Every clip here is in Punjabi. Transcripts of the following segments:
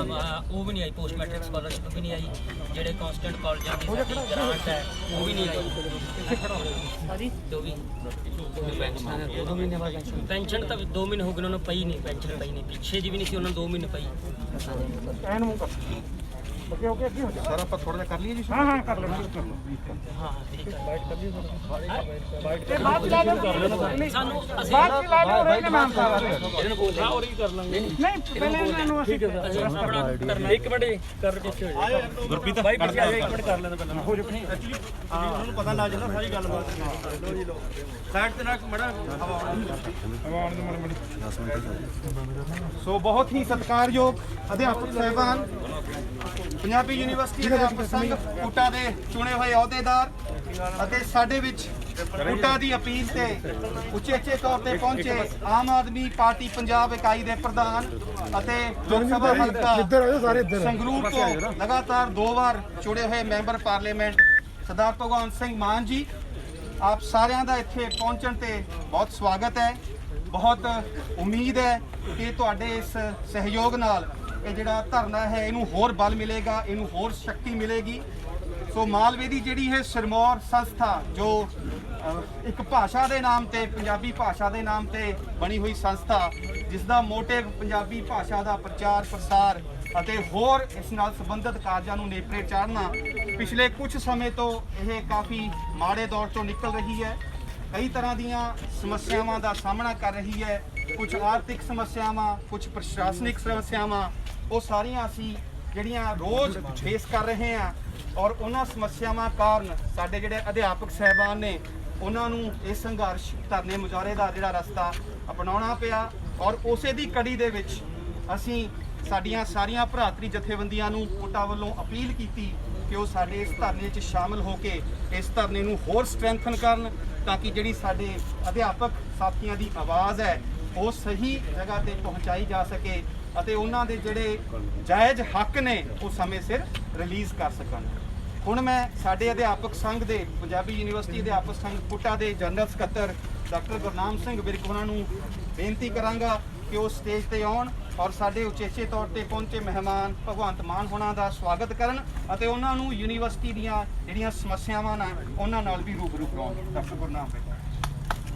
वो भी नहीं आई, पोस्ट मैट्रिक स्कॉलरशिप भी नहीं आई, जेडे कॉन्स्टेंट कॉलेजों की ग्रांट है वो भी नहीं आई, जो भी पेंशन तो 2 महीने हो गए उन्होंने पई नहीं, पेंशन पई नहीं, पिछे जी भी नहीं थी उन्होंने 2 महीने पई। सर आप थोड़ा सा कर लिए जी। हाँ कर लो हाँ ठीक है सानू बात की ला लो रे नाम सारा और ही कर लेंगे नहीं पहले इन्होंने ठीक है एक मिनट कर पिछे हो जाओ गुरप्रीत भाई पिछे आ जाओ, 1 मिनट कर लेना पहले हो जाओ एक्चुअली ਉਹਨਾਂ ਨੂੰ ਪਤਾ ਲੱਗ ਜਾਂਦਾ ਸਾਰੀ ਗੱਲਬਾਤ। ਲੋ ਜੀ ਲੋ ਸਾਈਡ ਤੇ ਰੱਖ ਮੜਾ ਹਵਾ ਆਉਣ ਦੇ ਮੜੀ। ਸੋ ਬਹੁਤ ਹੀ ਸਤਿਕਾਰਯੋਗ ਅਧਿਆਪਕ ਸਾਹਿਬਾਨ, ਪੰਜਾਬੀ ਯੂਨੀਵਰਸਿਟੀ ਅਧਿਆਪਕ ਸੰਘ ਕੋਟਾ ਦੇ ਚੁਣੇ ਹੋਏ ਅਹੁਦੇਦਾਰ ਅਤੇ ਸਾਡੇ ਵਿੱਚ ਕੋਟਾ ਦੀ ਅਪੀਲ ਤੇ ਉਚੇਚੇ ਤੌਰ ਤੇ ਪਹੁੰਚੇ ਆਮ ਆਦਮੀ ਪਾਰਟੀ ਪੰਜਾਬ ਇਕਾਈ ਦੇ ਪ੍ਰਧਾਨ ਅਤੇ ਲੋਕ ਸਭਾ ਹਲਕਾ ਸੰਗਰੂਰ ਤੋਂ ਲਗਾਤਾਰ 2 ਵਾਰ ਚੁਣੇ ਹੋਏ ਮੈਂਬਰ ਪਾਰਲੀਮੈਂਟ ਸਰਦਾਰ ਭਗਵੰਤ ਸਿੰਘ ਮਾਨ ਜੀ, ਆਪ ਸਾਰਿਆਂ ਦਾ ਇੱਥੇ ਪਹੁੰਚਣ ਤੇ ਬਹੁਤ ਸਵਾਗਤ ਹੈ। ਬਹੁਤ ਉਮੀਦ ਹੈ ਕਿ ਤੁਹਾਡੇ ਇਸ ਸਹਿਯੋਗ ਨਾਲ ਇਹ ਜਿਹੜਾ ਧਰਨਾ ਹੈ ਇਹਨੂੰ ਹੋਰ ਬਲ ਮਿਲੇਗਾ, ਇਹਨੂੰ ਹੋਰ ਸ਼ਕਤੀ ਮਿਲੇਗੀ। ਸੋ ਮਾਲਵੇ ਦੀ ਜਿਹੜੀ ਹੈ ਸਿਰਮੌਰ ਸੰਸਥਾ ਜੋ ਇੱਕ ਭਾਸ਼ਾ ਦੇ ਨਾਮ ਤੇ, ਪੰਜਾਬੀ ਭਾਸ਼ਾ ਦੇ ਨਾਮ ਤੇ ਬਣੀ ਹੋਈ ਸੰਸਥਾ, ਜਿਸ ਦਾ ਮੋਟਿਵ ਪੰਜਾਬੀ ਭਾਸ਼ਾ ਦਾ ਪ੍ਰਚਾਰ ਪ੍ਰਸਾਰ ਅਤੇ ਹੋਰ ਇਸ ਨਾਲ ਸੰਬੰਧਿਤ ਕਾਰਜਾਂ ਨੂੰ ਨੇਪਰੇ ਚਾੜਨਾ, ਪਿਛਲੇ ਕੁਝ ਸਮੇਂ ਤੋਂ ਇਹ ਕਾਫੀ ਮਾੜੇ ਦੌਰ ਤੋਂ ਨਿਕਲ ਰਹੀ ਹੈ। ਕਈ ਤਰ੍ਹਾਂ ਦੀਆਂ ਸਮੱਸਿਆਵਾਂ ਦਾ ਸਾਹਮਣਾ ਕਰ ਰਹੀ ਹੈ, ਕੁਝ ਆਰਥਿਕ ਸਮੱਸਿਆਵਾਂ, ਕੁਝ ਪ੍ਰਸ਼ਾਸਨਿਕ ਸਮੱਸਿਆਵਾਂ, ਉਹ ਸਾਰੀਆਂ ਅਸੀਂ ਜਿਹੜੀਆਂ ਰੋਜ਼ ਫੇਸ ਕਰ ਰਹੇ ਹਾਂ। ਔਰ ਉਹਨਾਂ ਸਮੱਸਿਆਵਾਂ ਕਾਰਨ ਸਾਡੇ ਜਿਹੜੇ ਅਧਿਆਪਕ ਸਾਹਿਬਾਨ ਨੇ ਉਹਨਾਂ ਨੂੰ ਇਹ ਸੰਘਰਸ਼ ਧਰਨੇ ਮੁਜ਼ਾਹਰੇ ਦਾ ਜਿਹੜਾ ਰਸਤਾ ਅਪਣਾਉਣਾ ਪਿਆ। ਔਰ ਉਸੇ ਦੀ ਕੜੀ ਦੇ ਵਿੱਚ ਅਸੀਂ ਸਾਡੀਆਂ ਸਾਰੀਆਂ ਭਰਾਤਰੀ ਜਥੇਬੰਦੀਆਂ ਨੂੰ ਕੋਟਾ ਵੱਲੋਂ ਅਪੀਲ ਕੀਤੀ ਕਿ ਉਹ ਸਾਡੇ ਇਸ ਧਰਨੇ 'ਚ ਸ਼ਾਮਲ ਹੋ ਕੇ ਇਸ ਧਰਨੇ ਨੂੰ ਹੋਰ ਸਟਰੈਂਥਨ ਕਰਨ, ਤਾਂ ਕਿ ਜਿਹੜੀ ਸਾਡੇ ਅਧਿਆਪਕ ਸਾਥੀਆਂ ਦੀ ਆਵਾਜ਼ ਹੈ ਉਹ ਸਹੀ ਜਗ੍ਹਾ ਤੇ ਪਹੁੰਚਾਈ ਜਾ ਸਕੇ ਅਤੇ ਉਹਨਾਂ ਦੇ ਜਿਹੜੇ ਜਾਇਜ਼ ਹੱਕ ਨੇ ਉਹ ਸਮੇਂ ਸਿਰ ਰਿਲੀਜ਼ ਕਰ ਸਕਣ। ਹੁਣ ਮੈਂ ਸਾਡੇ ਅਧਿਆਪਕ ਸੰਘ ਦੇ, ਪੰਜਾਬੀ ਯੂਨੀਵਰਸਿਟੀ ਅਧਿਆਪਕ ਸੰਘ ਕੋਟਾ ਦੇ ਜਨਰਲ ਸਕੱਤਰ ਡਾਕਟਰ ਗੁਰਨਾਮ ਸਿੰਘ ਵਿਰਕ ਉਹਨਾਂ ਨੂੰ ਬੇਨਤੀ ਕਰਾਂਗਾ ਕਿ ਉਹ ਸਟੇਜ ਤੇ ਆਉਣ ਔਰ ਸਾਡੇ ਉਚੇਚੇ ਤੌਰ ਤੇ ਪਹੁੰਚੇ ਮਹਿਮਾਨ ਭਗਵੰਤ ਮਾਨ ਹੋਣਾ ਦਾ ਸਵਾਗਤ ਕਰਨ ਅਤੇ ਉਹਨਾਂ ਨੂੰ ਯੂਨੀਵਰਸਿਟੀ ਦੀਆਂ ਜਿਹੜੀਆਂ ਸਮੱਸਿਆਵਾਂ ਨੇ ਉਹਨਾਂ ਨਾਲ ਵੀ ਰੂਬਰੂ ਕਰਾਉਣ। ਡਾਕਟਰ ਗੁਰਨਾਮ ਸਿੰਘ,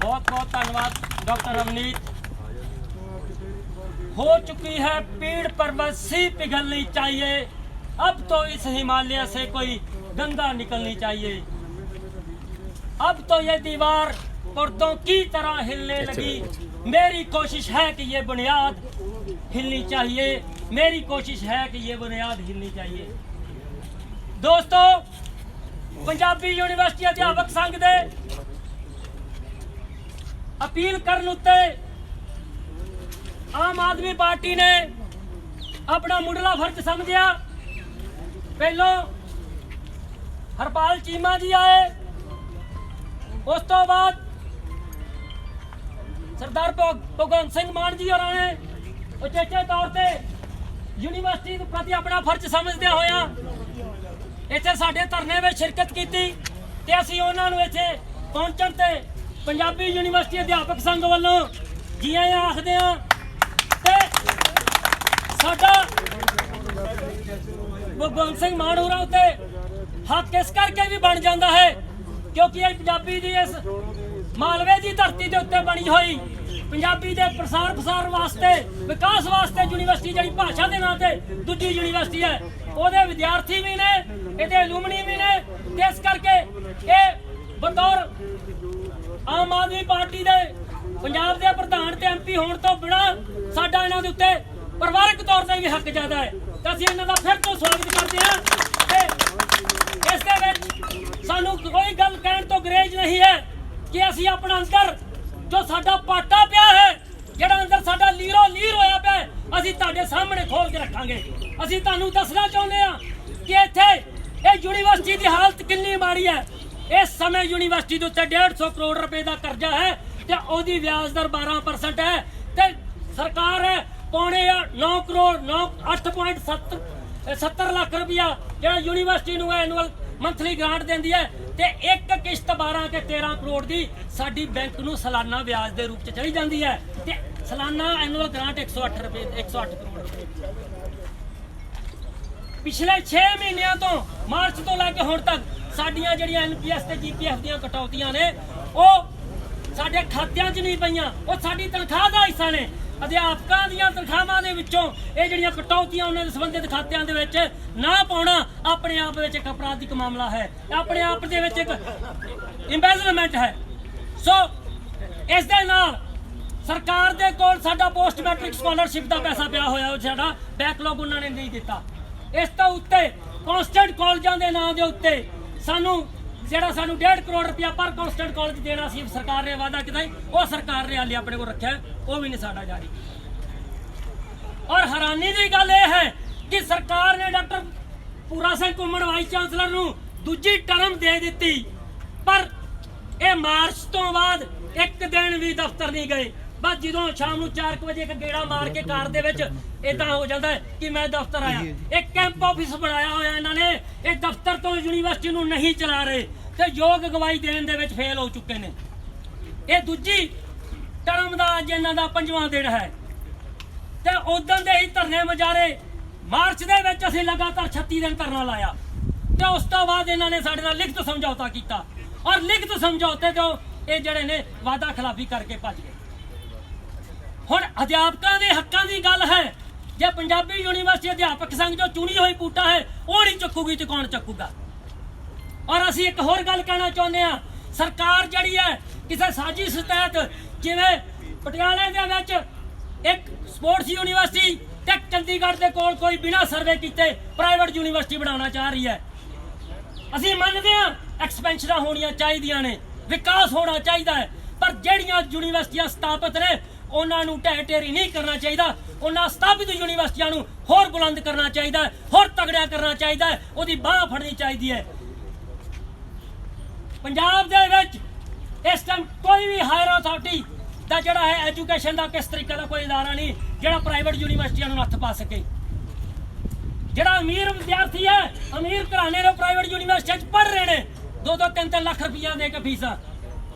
बहुत बहुत धन्यवाद। डॉक्टर अवनीत, हो चुकी है पीड़ पर बसी पिघलनी चाहिए, अब तो इस हिमालय से कोई गंगा निकलनी चाहिए। अब तो ये दीवार पर्दों की तरह हिलने लगी, मेरी कोशिश है कि ये बुनियाद हिलनी चाहिए, मेरी कोशिश है कि ये बुनियाद हिलनी चाहिए। दोस्तों, पंजाबी यूनिवर्सिटी अध्यापक संघ दे अपील करन उत्ते आम आदमी पार्टी ने अपना मुंडला फर्ज समझिया। पहलों हरपाल चीमा जी आए, उस तो बाद सरदार भगवंत सिंह मान जी और ने उचेचे तौर पे यूनिवर्सिटी के प्रति अपना फर्ज समझदे होया इत्थे साडे धरने में शिरकत की ते असीं उन्हां नूं इत्थे पहुंचण ते पंजाबी यूनिवर्सिटी अध्यापक संघ वालों जी आया आखदे हां ते साडा भगवंत सिंह मान होरां उत्ते हक इस करके भी बन जाता है क्योंकि ये पंजाबी दी इस मालवे की धरती के उत्ते बनी हुई पंजाबी के प्रसार प्रसार वास्ते विकास वास्ते यूनिवर्सिटी जी भाषा के नाम से दूजी यूनिवर्सिटी है, वो विद्यार्थी भी ने, ये एलुमनी भी ने। इस करके ये बतौर आम आदमी पार्टी दे पंजाब के प्रधान ते MP होने तो बिना साडा इन्हां दे उत्ते परिवारक तौर ते भी हक ज्यादा है, तो असीं इन्हां दा फिर तो स्वागत करते हैं। इस दे विच सानू कोई गल कहण तो गुरेज नहीं है कि असीं अपना अंदर जो साडा पाटा पिया है, जिहड़ा अंदर साडा लीरो लीर होया पिया, असीं तुहाडे सामने खोल के रखांगे। असीं तुहानू दसना चाहुंदे हां कि इत्थे ये यूनिवर्सिटी की हालत कितनी माड़ी है। इस समय यूनिवर्सिटी के उत्ते 150 करोड़ रुपए का कर्जा है ते ओदी ब्याज दर 12% है ते सरकार है पौने 9 करोड़ 8.70 लाख रुपया जो यूनिवर्सिटी नूं एनुअल मंथली ग्रांट देंदी है ते एक किश्त 12 के 13 करोड़ की साडी बैंक नूं सालाना ब्याज के रूप च चली जाती है ते सालाना एनुअल ग्रांट 108 करोड़ रुपए। ਪਿਛਲੇ 6 ਮਹੀਨਿਆਂ ਤੋਂ ਮਾਰਚ ਤੋਂ ਲੈ ਕੇ ਹੁਣ ਤੱਕ ਸਾਡੀਆਂ ਜਿਹੜੀਆਂ ਐਨਪੀਐਸ ਤੇ ਜੀਪੀਐਫ ਦੀਆਂ ਕਟੌਤੀਆਂ ਨੇ ਉਹ ਸਾਡੇ ਖਾਤਿਆਂ 'ਚ ਨਹੀਂ ਪਈਆਂ, ਉਹ ਸਾਡੀ ਤਨਖਾਹ ਦਾ ਹਿੱਸਾ ਨੇ। ਅਧਿਆਪਕਾਂ ਦੀਆਂ ਤਨਖਾਹਾਂ ਦੇ ਵਿੱਚੋਂ ਇਹ ਜਿਹੜੀਆਂ ਕਟੌਤੀਆਂ ਉਹਨਾਂ ਦੇ ਸੰਬੰਧਿਤ ਖਾਤਿਆਂ ਦੇ ਵਿੱਚ ਨਾ ਪਾਉਣਾ ਆਪਣੇ ਆਪ ਵਿੱਚ ਇੱਕ ਅਪਰਾਧਿਕ ਮਾਮਲਾ ਹੈ, ਆਪਣੇ ਆਪ ਦੇ ਵਿੱਚ ਇੱਕ ਇੰਬੈਜ਼ਲਮੈਂਟ ਹੈ। ਸੋ ਇਸ ਦੇ ਨਾਲ ਸਰਕਾਰ ਦੇ ਕੋਲ ਸਾਡਾ ਪੋਸਟ ਮੈਟ੍ਰਿਕ ਸਕਾਲਰਸ਼ਿਪ ਦਾ ਪੈਸਾ ਪਿਆ ਹੋਇਆ, ਉਹ ਸਾਡਾ ਬੈਕਲੌਗ ਉਹਨਾਂ ਨੇ ਨਹੀਂ ਦਿੱਤਾ। ਇਸ ਤੋਂ ਉੱਤੇ ਕੌਂਸਟੈਂਟ ਕਾਲਜਾਂ ਦੇ ਨਾਂ ਦੇ ਉੱਤੇ ਸਾਨੂੰ 1.5 ਕਰੋੜ ਰੁਪਇਆ ਪਰ ਕੌਂਸਟੈਂਟ ਕਾਲਜ ਦੇਣਾ ਸੀ, ਸਰਕਾਰ ਨੇ ਵਾਅਦਾ ਕੀਤਾ, ਉਹ ਸਰਕਾਰ ਨੇ ਹਾਲੇ ਆਪਣੇ ਕੋਲ ਰੱਖਿਆ, ਉਹ ਵੀ ਨਹੀਂ ਸਾਡਾ ਜਾਰੀ। ਔਰ ਹੈਰਾਨੀ ਦੀ ਗੱਲ ਇਹ ਹੈ ਕਿ ਸਰਕਾਰ ਨੇ ਡਾਕਟਰ ਪੂਰਾ ਸਿੰਘ ਘੁੰਮਣ ਵਾਈਸ ਚਾਂਸਲਰ ਨੂੰ ਦੂਜੀ ਟਰਮ ਦੇ ਦਿੱਤੀ, ਪਰ ਇਹ ਮਾਰਚ ਤੋਂ ਬਾਅਦ ਇੱਕ ਦਿਨ ਵੀ ਦਫ਼ਤਰ ਨਹੀਂ ਗਏ। ਬਸ ਜਦੋਂ ਸ਼ਾਮ ਨੂੰ 4 ਵਜੇ ਇੱਕ ਗੇੜਾ ਮਾਰ ਕੇ ਕਾਰ ਦੇ ਵਿੱਚ ਇਦਾਂ ਹੋ ਜਾਂਦਾ ਹੈ ਕਿ ਮੈਂ ਦਫ਼ਤਰ ਆਇਆ। ਇੱਕ ਕੈਂਪ ਆਫਿਸ ਬਣਾਇਆ ਹੋਇਆ ਇਹਨਾਂ ਨੇ, ਇਹ ਦਫ਼ਤਰ ਤੋਂ ਯੂਨੀਵਰਸਿਟੀ ਨੂੰ ਨਹੀਂ ਚਲਾ ਰਹੇ ਤੇ ਯੋਗ ਅਗਵਾਈ ਦੇਣ ਦੇ ਵਿੱਚ ਫੇਲ ਹੋ ਚੁੱਕੇ ਨੇ। ਇਹ ਦੂਜੀ ਟਰਮ ਦਾ ਅੱਜ ਇਹਨਾਂ ਦਾ 5ਵਾਂ ਦਿਨ ਹੈ ਤੇ ਉਦੋਂ ਦੇ ਹੀ ਧਰਨੇ ਮੁਜ਼ਾਹਰੇ ਮਾਰਚ ਦੇ ਵਿੱਚ ਅਸੀਂ ਲਗਾਤਾਰ 36 ਦਿਨ ਧਰਨਾ ਲਾਇਆ ਤੇ ਉਸ ਤੋਂ ਬਾਅਦ ਇਹਨਾਂ ਨੇ ਸਾਡੇ ਨਾਲ ਲਿਖਤ ਸਮਝੌਤਾ ਕੀਤਾ ਔਰ ਲਿਖਤ ਸਮਝੌਤੇ ਤੋਂ ਇਹ ਜਿਹੜੇ ਨੇ ਵਾਅਦਾ ਖਿਲਾਫੀ ਕਰਕੇ ਭੱਜ ਗਏ। ਹੁਣ ਅਧਿਆਪਕਾਂ ਦੇ ਹੱਕਾਂ ਦੀ ਗੱਲ ਹੈ, ਜੇ ਪੰਜਾਬੀ ਯੂਨੀਵਰਸਿਟੀ ਅਧਿਆਪਕ ਸੰਘ ਜੋ ਚੁਣੀ ਹੋਈ ਪੂਟਾ ਹੈ ਉਹ ਨਹੀਂ ਚੱਕੂਗੀ ਤੇ ਕੌਣ ਚੱਕੂਗਾ? ਔਰ ਅਸੀਂ ਇੱਕ ਹੋਰ ਗੱਲ ਕਹਿਣਾ ਚਾਹੁੰਦੇ ਹਾਂ, ਸਰਕਾਰ ਜਿਹੜੀ ਹੈ ਕਿਸੇ ਸਾਜ਼ਿਸ਼ ਤਹਿਤ ਜਿਵੇਂ ਪਟਿਆਲੇ ਦੇ ਵਿੱਚ ਇੱਕ ਸਪੋਰਟਸ ਯੂਨੀਵਰਸਿਟੀ ਤੇ ਚੰਡੀਗੜ੍ਹ ਦੇ ਕੋਲ ਕੋਈ ਬਿਨਾਂ ਸਰਵੇ ਕੀਤੇ ਪ੍ਰਾਈਵੇਟ ਯੂਨੀਵਰਸਿਟੀ ਬਣਾਉਣਾ ਚਾਹ ਰਹੀ ਹੈ। ਅਸੀਂ ਮੰਨਦੇ ਹਾਂ ਐਕਸਪੈਂਸ਼ਨਾਂ ਹੋਣੀਆਂ ਚਾਹੀਦੀਆਂ ਨੇ, ਵਿਕਾਸ ਹੋਣਾ ਚਾਹੀਦਾ ਹੈ, ਪਰ ਜਿਹੜੀਆਂ ਯੂਨੀਵਰਸਿਟੀਆਂ ਸਥਾਪਿਤ ਨੇ ਉਹਨਾਂ ਨੂੰ ਢਹਿ ਢੇਰੀ ਨਹੀਂ ਕਰਨਾ ਚਾਹੀਦਾ। ਉਹਨਾਂ ਸਥਾਪਿਤ ਯੂਨੀਵਰਸਿਟੀਆਂ ਨੂੰ ਹੋਰ ਬੁਲੰਦ ਕਰਨਾ ਚਾਹੀਦਾ ਹੈ, ਹੋਰ ਤਗੜਿਆ ਕਰਨਾ ਚਾਹੀਦਾ ਹੈ, ਉਹਦੀ ਬਾਹ ਫੜਨੀ ਚਾਹੀਦੀ ਹੈ। ਪੰਜਾਬ ਦੇ ਵਿੱਚ ਇਸ ਟਾਈਮ ਕੋਈ ਵੀ ਹਾਇਰ ਅਥਾਰਟੀ ਦਾ ਜਿਹੜਾ ਹੈ ਐਜੂਕੇਸ਼ਨ ਦਾ ਕਿਸ ਤਰੀਕੇ ਦਾ ਕੋਈ ਅਦਾਰਾ ਨਹੀਂ ਜਿਹੜਾ ਪ੍ਰਾਈਵੇਟ ਯੂਨੀਵਰਸਿਟੀਆਂ ਨੂੰ ਹੱਥ ਪਾ ਸਕੇ। ਜਿਹੜਾ ਅਮੀਰ ਵਿਦਿਆਰਥੀ ਹੈ, ਅਮੀਰ ਘਰਾਣੇ ਦੇ ਪ੍ਰਾਈਵੇਟ ਯੂਨੀਵਰਸਿਟੀਆਂ 'ਚ ਪੜ੍ਹ ਰਹੇ ਨੇ 2-3 ਲੱਖ ਰੁਪਈਆ ਦੇ ਕੇ ਫੀਸਾਂ,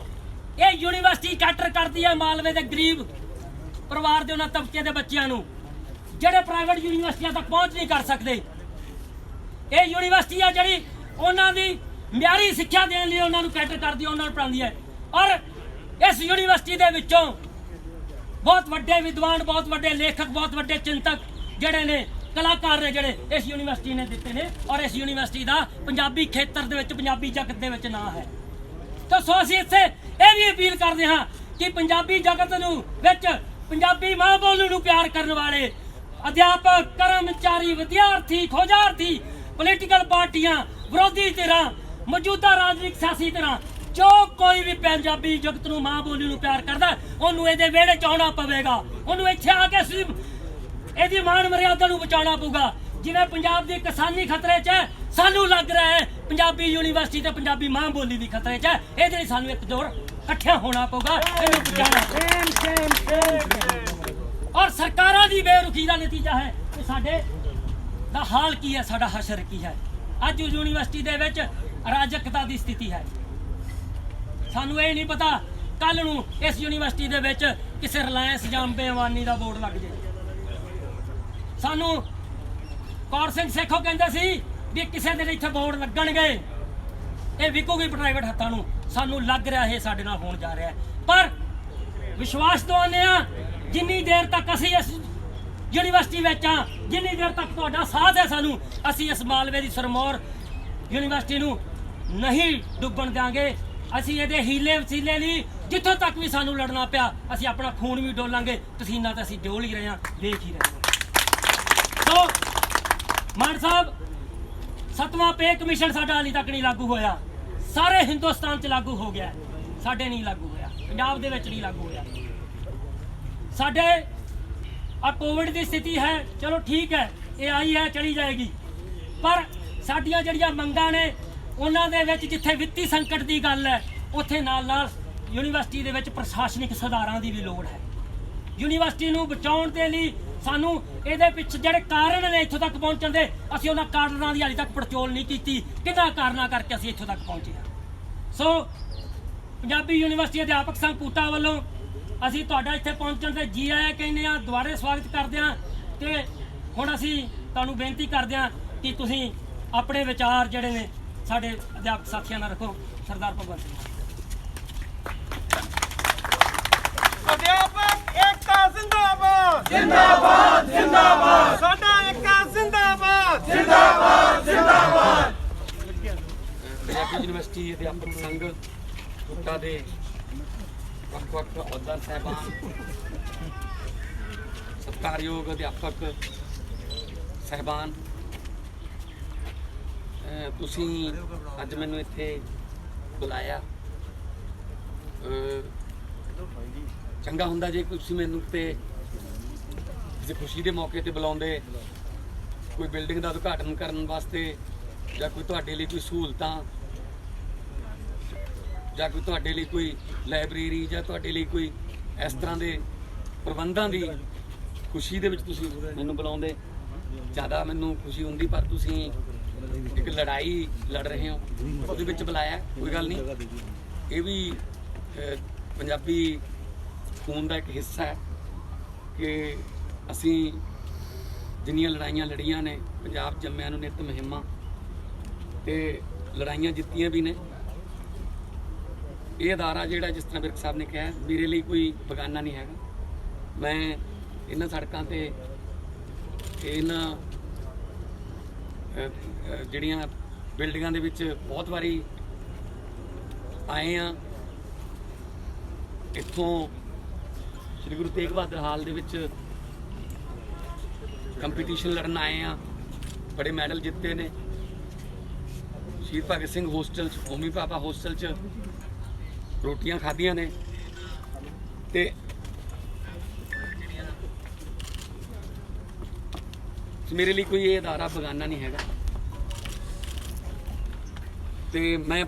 ਇਹ ਯੂਨੀਵਰਸਿਟੀ ਕੈਟਰ ਕਰਦੀ ਹੈ ਮਾਲਵੇ ਦੇ ਗਰੀਬ ਪਰਿਵਾਰ ਦੇ ਉਹਨਾਂ ਤਬਕੇ ਦੇ ਬੱਚਿਆਂ ਨੂੰ ਜਿਹੜੇ ਪ੍ਰਾਈਵੇਟ ਯੂਨੀਵਰਸਿਟੀਆਂ ਤੱਕ ਪਹੁੰਚ ਨਹੀਂ ਕਰ ਸਕਦੇ। ਇਹ ਯੂਨੀਵਰਸਿਟੀ ਆ ਜਿਹੜੀ ਉਹਨਾਂ ਦੀ ਮਿਆਰੀ ਸਿੱਖਿਆ ਦੇਣ ਲਈ ਉਹਨਾਂ ਨੂੰ ਕੈਟਰ ਕਰਦੀ ਹੈ, ਉਹਨਾਂ ਨੂੰ ਪੜ੍ਹਾਉਂਦੀ ਹੈ। ਔਰ ਇਸ ਯੂਨੀਵਰਸਿਟੀ ਦੇ ਵਿੱਚੋਂ ਬਹੁਤ ਵੱਡੇ ਵਿਦਵਾਨ, ਬਹੁਤ ਵੱਡੇ ਲੇਖਕ, ਬਹੁਤ ਵੱਡੇ ਚਿੰਤਕ ਜਿਹੜੇ ਨੇ, ਕਲਾਕਾਰ ਨੇ ਜਿਹੜੇ ਇਸ ਯੂਨੀਵਰਸਿਟੀ ਨੇ ਦਿੱਤੇ ਨੇ ਔਰ ਇਸ ਯੂਨੀਵਰਸਿਟੀ ਦਾ ਪੰਜਾਬੀ ਖੇਤਰ ਦੇ ਵਿੱਚ, ਪੰਜਾਬੀ ਜਗਤ ਦੇ ਵਿੱਚ ਨਾਂ ਹੈ। ਤਾਂ ਸੋ ਅਸੀਂ ਇੱਥੇ ਇਹ ਵੀ ਅਪੀਲ ਕਰਦੇ ਹਾਂ ਕਿ ਪੰਜਾਬੀ ਜਗਤ ਨੂੰ ਵਿੱਚ ਪੰਜਾਬੀ ਮਾਂ ਬੋਲੀ ਨੂੰ ਪਿਆਰ ਕਰਨ ਵਾਲੇ ਅਧਿਆਪਕ, ਕਰਮਚਾਰੀ, ਵਿਦਿਆਰਥੀ, ਖੋਜਾਰਥੀ, ਪੋਲੀਟੀਕਲ ਪਾਰਟੀਆਂ, ਵਿਰੋਧੀ ਧਿਰਾਂ, ਮੌਜੂਦਾ ਰਾਜਨੀਤਿਕ ਸਿਆਸੀ ਧਿਰਾਂ, ਜੋ ਕੋਈ ਵੀ ਪੰਜਾਬੀ ਜਗਤ ਨੂੰ ਮਾਂ ਬੋਲੀ ਨੂੰ ਪਿਆਰ ਕਰਦਾ ਉਹਨੂੰ ਇਹਦੇ ਵਿਹੜੇ 'ਚ ਆਉਣਾ ਪਵੇਗਾ, ਉਹਨੂੰ ਇੱਥੇ ਆ ਕੇ ਇਹਦੀ ਮਾਣ ਮਰਿਆਦਾ ਨੂੰ ਬਚਾਉਣਾ ਪਊਗਾ। ਜਿਵੇਂ ਪੰਜਾਬ ਦੀ ਕਿਸਾਨੀ ਖਤਰੇ 'ਚ ਹੈ, ਸਾਨੂੰ ਲੱਗ ਰਿਹਾ ਹੈ ਪੰਜਾਬੀ ਯੂਨੀਵਰਸਿਟੀ ਤੇ ਪੰਜਾਬੀ ਮਾਂ ਬੋਲੀ ਵੀ ਖਤਰੇ 'ਚ ਹੈ। ਇਹਦੇ ਲਈ ਸਾਨੂੰ ਇੱਕ ਜੋਰ ਇਕੱਠਿਆ ਹੋਣਾ ਪਊਗਾ, ਇਹਨੂੰ ਬਚਾਉਣਾ। ਔਰ ਸਰਕਾਰਾਂ ਦੀ ਬੇਰੁਖੀ ਦਾ ਨਤੀਜਾ ਹੈ ਕਿ ਸਾਡੇ ਦਾ ਹਾਲ ਕੀ ਹੈ, ਸਾਡਾ ਹਸ਼ਰ ਕੀ ਹੈ। ਅੱਜ ਯੂਨੀਵਰਸਿਟੀ ਦੇ ਵਿੱਚ ਅਰਾਜਕਤਾ ਦੀ ਸਥਿਤੀ ਹੈ। ਸਾਨੂੰ ਇਹ ਨਹੀਂ ਪਤਾ ਕੱਲ ਨੂੰ ਇਸ ਯੂਨੀਵਰਸਿਟੀ ਦੇ ਵਿੱਚ ਕਿਸੇ ਰਿਲਾਇੰਸ ਜਾਂ ਅੰਬੇ ਅੰਬਾਨੀ ਦਾ ਬੋਰਡ ਲੱਗ ਜਾਏ। ਸਾਨੂੰ ਕੌਰ ਸਿੰਘ ਸੇਖੋਂ ਕਹਿੰਦੇ ਸੀ ਵੀ ਕਿਸੇ ਦੇ ਇੱਥੇ ਬੋਰਡ ਲੱਗਣਗੇ, ਇਹ ਵਿਕੂਗੀ ਪ੍ਰਾਈਵੇਟ ਹੱਥਾਂ ਨੂੰ। ਸਾਨੂੰ ਲੱਗ ਰਿਹਾ ਇਹ ਸਾਡੇ ਨਾਲ ਹੋਣ ਜਾ ਰਿਹਾ ਹੈ। ਪਰ ਵਿਸ਼ਵਾਸ ਦਵਾਉਂਦੇ ਆ ਜਿੰਨੀ ਦੇਰ ਤੱਕ ਅਸੀਂ ਇਸ ਯੂਨੀਵਰਸਿਟੀ ਵਿੱਚ ਆ, ਜਿੰਨੀ ਦੇਰ ਤੱਕ ਤੁਹਾਡਾ ਸਾਥ ਹੈ ਸਾਨੂੰ, ਅਸੀਂ ਇਸ ਮਾਲਵੇ ਦੀ ਸਰਮੌਰ ਯੂਨੀਵਰਸਿਟੀ ਨੂੰ ਨਹੀਂ ਡੁੱਬਣ ਦਿਆਂਗੇ। ਅਸੀਂ ਇਹਦੇ ਹੀਲੇ ਵਸੀਲੇ ਲਈ ਜਿੱਥੋਂ ਤੱਕ ਵੀ ਸਾਨੂੰ ਲੜਨਾ ਪਿਆ ਅਸੀਂ ਆਪਣਾ ਖੂਨ ਵੀ ਡੋਲਾਂਗੇ, ਪਸੀਨਾ ਤਾਂ ਅਸੀਂ ਡੋਲ ਹੀ ਰਹੇ ਹਾਂ, ਦੇਖ ਹੀ ਰਹੇ ਹਾਂ। ਸੋ ਮਾਨ ਸਾਹਿਬ, 7ਵਾਂ ਪੇ ਕਮਿਸ਼ਨ ਸਾਡਾ ਹਾਲੇ ਤੱਕ ਨਹੀਂ ਲਾਗੂ ਹੋਇਆ। ਸਾਰੇ ਹਿੰਦੁਸਤਾਨ 'ਚ ਲਾਗੂ ਹੋ ਗਿਆ, ਸਾਡੇ ਨਹੀਂ ਲਾਗੂ ਹੋਇਆ, ਪੰਜਾਬ ਦੇ ਵਿੱਚ ਨਹੀਂ ਲਾਗੂ ਹੋਇਆ। ਸਾਡੇ ਆ ਕੋਵਿਡ ਦੀ ਸਥਿਤੀ ਹੈ, ਚਲੋ ਠੀਕ ਹੈ, ਇਹ ਆਈ ਹੈ, ਚਲੀ ਜਾਏਗੀ, ਪਰ ਸਾਡੀਆਂ ਜਿਹੜੀਆਂ ਮੰਗਾਂ ਨੇ ਉਹਨਾਂ ਦੇ ਵਿੱਚ ਜਿੱਥੇ ਵਿੱਤੀ ਸੰਕਟ ਦੀ ਗੱਲ ਹੈ, ਉੱਥੇ ਨਾਲ ਨਾਲ ਯੂਨੀਵਰਸਿਟੀ ਦੇ ਵਿੱਚ ਪ੍ਰਸ਼ਾਸਨਿਕ ਸੁਧਾਰਾਂ ਦੀ ਵੀ ਲੋੜ ਹੈ। ਯੂਨੀਵਰਸਿਟੀ ਨੂੰ ਬਚਾਉਣ ਦੇ ਲਈ ਸਾਨੂੰ ਇਹਦੇ ਪਿੱਛੇ ਜਿਹੜੇ ਕਾਰਨ ਨੇ ਇੱਥੋਂ ਤੱਕ ਪਹੁੰਚਣ ਦੇ, ਅਸੀਂ ਉਹਨਾਂ ਕਾਰਨਾਂ ਦੀ ਹਾਲੇ ਤੱਕ ਪੜਚੋਲ ਨਹੀਂ ਕੀਤੀ, ਕਿੰਨਾ ਕਾਰਨਾਂ ਕਰਕੇ ਅਸੀਂ ਇੱਥੋਂ ਤੱਕ ਪਹੁੰਚੇ ਹਾਂ। ਸੋ ਪੰਜਾਬੀ ਯੂਨੀਵਰਸਿਟੀ ਅਧਿਆਪਕ ਸੰਘ ਪੂਟਾ ਵੱਲੋਂ ਅਸੀਂ ਤੁਹਾਡਾ ਇੱਥੇ ਪਹੁੰਚਣ ਤੇ ਜੀ ਆਇਆਂ ਕਹਿੰਦੇ ਹਾਂ, ਦੁਬਾਰੇ ਸਵਾਗਤ ਕਰਦੇ ਹਾਂ ਤੇ ਹੁਣ ਅਸੀਂ ਤੁਹਾਨੂੰ ਬੇਨਤੀ ਕਰਦੇ ਹਾਂ ਕਿ ਤੁਸੀਂ ਆਪਣੇ ਵਿਚਾਰ ਜਿਹੜੇ ਨੇ ਸਾਡੇ ਅਧਿਆਪਕ ਸਾਥੀਆਂ ਨਾਲ ਰੱਖੋ। ਸਰਦਾਰ ਭਗਵੰਤ ਸਿੰਘ। ਅਧਿਆਪਕ ਏਕਤਾ ਜ਼ਿੰਦਾਬਾਦ ਜ਼ਿੰਦਾਬਾਦ ਜ਼ਿੰਦਾਬਾਦ, ਸਾਡਾ ਏਕਤਾ ਜ਼ਿੰਦਾਬਾਦ ਜ਼ਿੰਦਾਬਾਦ ਜ਼ਿੰਦਾਬਾਦ। ਪੰਜਾਬੀ ਯੂਨੀਵਰਸਿਟੀ ਅਧਿਆਪਕ ਸੰਘ ਕੁੱਟਾ ਦੇ ਵੱਖ-ਵੱਖ ਅਹੁਦੇਦਾਰ ਸਾਹਿਬਾਨ, ਸਤਿਕਾਰਯੋਗ ਅਧਿਆਪਕ ਸਾਹਿਬਾਨ, ਤੁਸੀਂ ਅੱਜ ਮੈਨੂੰ ਇੱਥੇ ਬੁਲਾਇਆ। ਚੰਗਾ ਹੁੰਦਾ ਜੇ ਤੁਸੀਂ ਮੈਨੂੰ ਤੇ ਕਿਸੇ ਖੁਸ਼ੀ ਦੇ ਮੌਕੇ ਤੇ ਬੁਲਾਉਂਦੇ, ਕੋਈ ਬਿਲਡਿੰਗ ਦਾ ਉਦਘਾਟਨ ਕਰਨ ਵਾਸਤੇ ਜਾਂ ਕੋਈ ਤੁਹਾਡੇ ਲਈ ਕੋਈ ਸਹੂਲਤਾਂ ਜਾਂ ਕੋਈ ਤੁਹਾਡੇ ਲਈ ਕੋਈ ਲਾਇਬ੍ਰੇਰੀ ਜਾਂ ਤੁਹਾਡੇ ਲਈ ਕੋਈ ਇਸ ਤਰ੍ਹਾਂ ਦੇ ਪ੍ਰਬੰਧਾਂ ਦੀ ਖੁਸ਼ੀ ਦੇ ਵਿੱਚ ਤੁਸੀਂ ਮੈਨੂੰ ਬੁਲਾਉਂਦੇ, ਜ਼ਿਆਦਾ ਮੈਨੂੰ ਖੁਸ਼ੀ ਹੁੰਦੀ। ਪਰ ਤੁਸੀਂ ਇੱਕ ਲੜਾਈ ਲੜ ਰਹੇ ਹੋ, ਉਹਦੇ ਵਿੱਚ ਬੁਲਾਇਆ। ਕੋਈ ਗੱਲ ਨਹੀਂ, ਇਹ ਵੀ ਪੰਜਾਬੀ ਖੂਨ ਦਾ ਇੱਕ ਹਿੱਸਾ ਹੈ ਕਿ ਅਸੀਂ ਜਿੰਨੀਆਂ ਲੜਾਈਆਂ ਲੜੀਆਂ ਨੇ, ਪੰਜਾਬ ਜੰਮਿਆਂ ਨੂੰ ਨਿਤ ਮੁਹਿੰਮਾਂ ਤੇ ਲੜਾਈਆਂ ਜਿੱਤੀਆਂ ਵੀ ਨੇ। ਇਹ ਅਦਾਰਾ ਜਿਹੜਾ, ਜਿਸ ਤਰ੍ਹਾਂ ਵਿਰਕ ਸਾਹਿਬ ਨੇ ਕਿਹਾ, ਮੇਰੇ ਲਈ ਕੋਈ ਬਗਾਨਾ ਨਹੀਂ ਹੈਗਾ। ਮੈਂ ਇਹਨਾਂ ਸੜਕਾਂ ਤੇ ਇਹਨਾਂ ਜਿਹੜੀਆਂ ਬਿਲਡਿੰਗਾਂ ਦੇ ਵਿੱਚ ਬਹੁਤ ਵਾਰੀ ਆਏ ਆ। ਇੱਥੋਂ ਸ੍ਰੀ ਗੁਰੂ ਤੇਗ ਬਹਾਦਰ ਹਾਲ ਦੇ ਵਿੱਚ ਕੰਪੀਟੀਸ਼ਨ ਲੜਨ ਆਏ ਆ, ਬੜੇ ਮੈਡਲ ਜਿੱਤੇ ਨੇ। ਸ਼ਹੀਦ ਭਗਤ ਸਿੰਘ ਹੋਸਟਲ 'ਚ, ਹੋਮੀ ਭਾਭਾ ਹੋਸਟਲ 'ਚ ਰੋਟੀਆਂ ਖਾਧੀਆਂ ਨੇ। ਤੇ ਮੇਰੇ ਲਈ ਕੋਈ ਇਹ ਅਦਾਰਾ ਬਗਾਨਾ ਨਹੀਂ ਹੈਗਾ। ਤੇ ਮੈਂ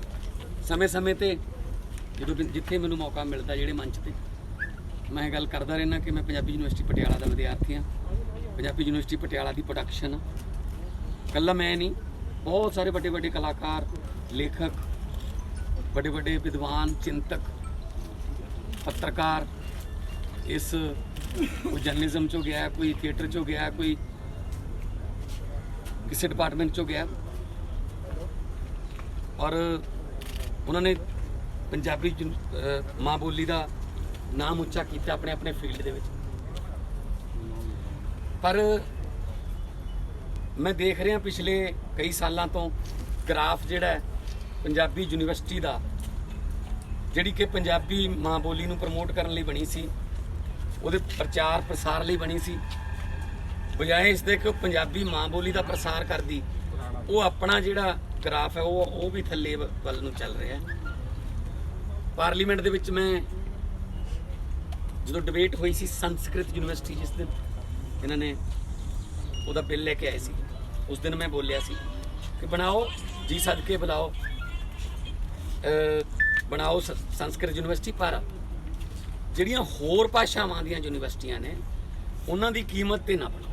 ਸਮੇਂ-ਸਮੇਂ ਤੇ ਜਦੋਂ ਜਿੱਥੇ ਮੈਨੂੰ ਮੌਕਾ ਮਿਲਦਾ, ਜਿਹੜੇ ਮੰਚ ਤੇ, ਮੈਂ ਗੱਲ ਕਰਦਾ ਰਹਿਣਾ ਕਿ ਮੈਂ ਪੰਜਾਬੀ ਯੂਨੀਵਰਸਿਟੀ ਪਟਿਆਲਾ ਦਾ ਵਿਦਿਆਰਥੀ ਹਾਂ। ਪੰਜਾਬੀ ਯੂਨੀਵਰਸਿਟੀ ਪਟਿਆਲਾ ਦੀ ਪ੍ਰੋਡਕਸ਼ਨ ਇਕੱਲਾ ਮੈਂ ਨਹੀਂ, ਬਹੁਤ ਸਾਰੇ ਵੱਡੇ ਵੱਡੇ ਕਲਾਕਾਰ, ਲੇਖਕ, ਵੱਡੇ ਵੱਡੇ ਵਿਦਵਾਨ, ਚਿੰਤਕ, ਪੱਤਰਕਾਰ ਇਸ ਕੋਈ ਜਰਨਲਿਜ਼ਮ 'ਚੋਂ ਗਿਆ, ਕੋਈ ਥੀਏਟਰ 'ਚੋਂ ਗਿਆ, ਕੋਈ ਕਿਸੇ ਡਿਪਾਰਟਮੈਂਟ 'ਚੋਂ ਗਿਆ, ਔਰ ਉਹਨਾਂ ਨੇ ਪੰਜਾਬੀ ਮਾਂ ਬੋਲੀ ਦਾ ਨਾਮ ਉੱਚਾ ਕੀਤਾ ਆਪਣੇ ਆਪਣੇ ਫੀਲਡ ਦੇ ਵਿੱਚ। ਪਰ ਮੈਂ ਦੇਖ ਰਿਹਾ ਪਿਛਲੇ ਕਈ ਸਾਲਾਂ ਤੋਂ ਗ੍ਰਾਫ ਜਿਹੜਾ ਹੈ ਪੰਜਾਬੀ ਯੂਨੀਵਰਸਿਟੀ ਦਾ, ਜਿਹੜੀ ਕਿ ਪੰਜਾਬੀ ਮਾਂ ਬੋਲੀ ਨੂੰ ਪ੍ਰਮੋਟ ਕਰਨ ਲਈ ਬਣੀ ਸੀ, ਉਹਦੇ ਪ੍ਰਚਾਰ ਪ੍ਰਸਾਰ ਲਈ ਬਣੀ ਸੀ, ਬਜਾਏ ਇਸ ਦੇ ਕਿ ਪੰਜਾਬੀ ਮਾਂ ਬੋਲੀ ਦਾ ਪ੍ਰਸਾਰ ਕਰਦੀ, ਉਹ ਆਪਣਾ ਜਿਹੜਾ ਗ੍ਰਾਫ ਹੈ ਉਹ ਵੀ ਥੱਲੇ ਵੱਲ ਨੂੰ ਚੱਲ ਰਿਹਾ ਹੈ। ਪਾਰਲੀਮੈਂਟ ਦੇ ਵਿੱਚ ਮੈਂ ਜਦੋਂ ਡਿਬੇਟ ਹੋਈ ਸੀ ਸੰਸਕ੍ਰਿਤ ਯੂਨੀਵਰਸਿਟੀ, ਜਿਸ ਦਿਨ ਇਹਨਾਂ ਨੇ ਉਹਦਾ ਬਿੱਲ ਲੈ ਕੇ ਆਏ ਸੀ, ਉਸ ਦਿਨ ਮੈਂ ਬੋਲਿਆ ਸੀ ਕਿ ਬਣਾਓ ਜੀ ਸਦਕੇ ਬੁਲਾਓ, ਬਣਾਓ ਸੰਸਕ੍ਰਿਤ ਯੂਨੀਵਰਸਿਟੀ, ਪਰ ਜਿਹੜੀਆਂ ਹੋਰ ਭਾਸ਼ਾਵਾਂ ਦੀਆਂ ਯੂਨੀਵਰਸਿਟੀਆਂ ਨੇ ਉਹਨਾਂ ਦੀ ਕੀਮਤ ਤੇ ਨਾ ਬਣਾਓ।